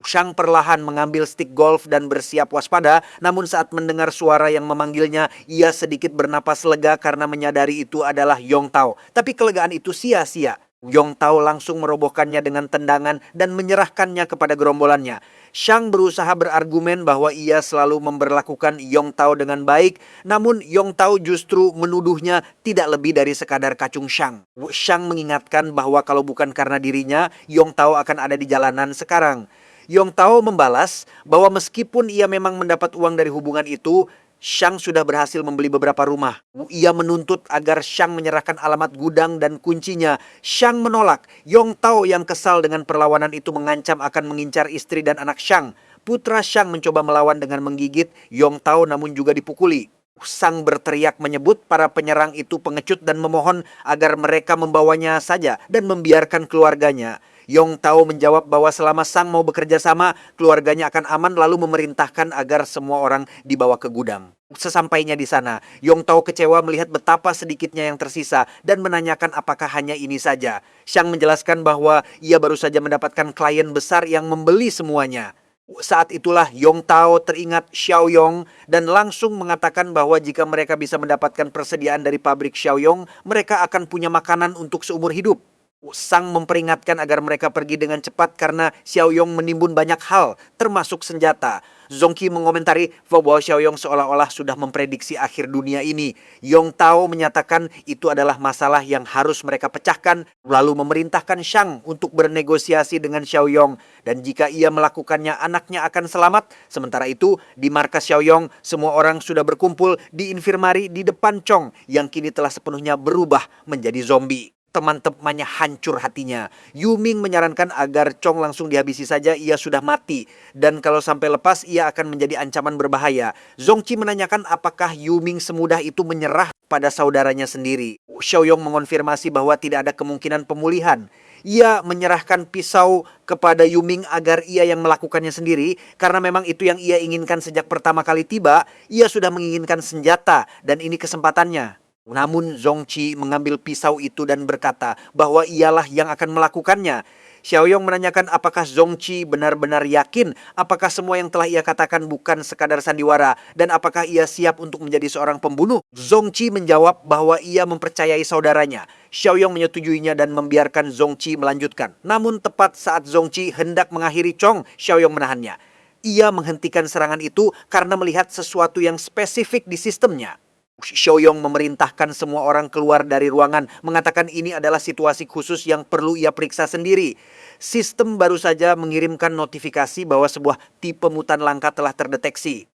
Shang perlahan mengambil stik golf dan bersiap waspada, namun saat mendengar suara yang memanggilnya, ia sedikit bernapas lega karena menyadari itu adalah Yong Tao. Tapi kelegaan itu sia-sia. Yong Tao langsung merobohkannya dengan tendangan dan menyerahkannya kepada gerombolannya. Shang berusaha berargumen bahwa ia selalu memperlakukan Yong Tao dengan baik, namun Yong Tao justru menuduhnya tidak lebih dari sekadar kacung Shang. Shang mengingatkan bahwa kalau bukan karena dirinya, Yong Tao akan ada di jalanan sekarang. Yong Tao membalas bahwa meskipun ia memang mendapat uang dari hubungan itu, Shang sudah berhasil membeli beberapa rumah. Ia menuntut agar Shang menyerahkan alamat gudang dan kuncinya. Shang menolak. Yong Tao yang kesal dengan perlawanan itu mengancam akan mengincar istri dan anak Shang. Putra Shang mencoba melawan dengan menggigit Yong Tao namun juga dipukuli. Shang berteriak menyebut para penyerang itu pengecut dan memohon agar mereka membawanya saja dan membiarkan keluarganya. Yong Tao menjawab bahwa selama Shang mau bekerja sama, keluarganya akan aman lalu memerintahkan agar semua orang dibawa ke gudang. Sesampainya di sana, Yong Tao kecewa melihat betapa sedikitnya yang tersisa dan menanyakan apakah hanya ini saja. Shang menjelaskan bahwa ia baru saja mendapatkan klien besar yang membeli semuanya. Saat itulah Yong Tao teringat Xiaoyong dan langsung mengatakan bahwa jika mereka bisa mendapatkan persediaan dari pabrik Xiaoyong, mereka akan punya makanan untuk seumur hidup. Shang memperingatkan agar mereka pergi dengan cepat karena Xiaoyong menimbun banyak hal, termasuk senjata. Zongqi mengomentari bahwa Xiaoyong seolah-olah sudah memprediksi akhir dunia ini. Yong Tao menyatakan itu adalah masalah yang harus mereka pecahkan, lalu memerintahkan Shang untuk bernegosiasi dengan Xiaoyong. Dan jika ia melakukannya, anaknya akan selamat. Sementara itu, di markas Xiaoyong, semua orang sudah berkumpul di infirmari di depan Chong yang kini telah sepenuhnya berubah menjadi zombie. Teman-temannya hancur hatinya. Yu Ming menyarankan agar Chong langsung dihabisi saja, ia sudah mati. Dan kalau sampai lepas, ia akan menjadi ancaman berbahaya. Zongqi menanyakan apakah Yu Ming semudah itu menyerah pada saudaranya sendiri. Xiaoyong mengonfirmasi bahwa tidak ada kemungkinan pemulihan. Ia menyerahkan pisau kepada Yu Ming agar ia yang melakukannya sendiri. Karena memang itu yang ia inginkan sejak pertama kali tiba. Ia sudah menginginkan senjata dan ini kesempatannya. Namun Zongqi mengambil pisau itu dan berkata bahwa ialah yang akan melakukannya. Xiaoyong menanyakan apakah Zongqi benar-benar yakin apakah semua yang telah ia katakan bukan sekadar sandiwara dan apakah ia siap untuk menjadi seorang pembunuh. Zongqi menjawab bahwa ia mempercayai saudaranya. Xiaoyong menyetujuinya dan membiarkan Zongqi melanjutkan. Namun tepat saat Zongqi hendak mengakhiri Chong, Xiaoyong menahannya. Ia menghentikan serangan itu karena melihat sesuatu yang spesifik di sistemnya. Xiaoyong memerintahkan semua orang keluar dari ruangan, mengatakan ini adalah situasi khusus yang perlu ia periksa sendiri. Sistem baru saja mengirimkan notifikasi bahwa sebuah tipe mutan langka telah terdeteksi.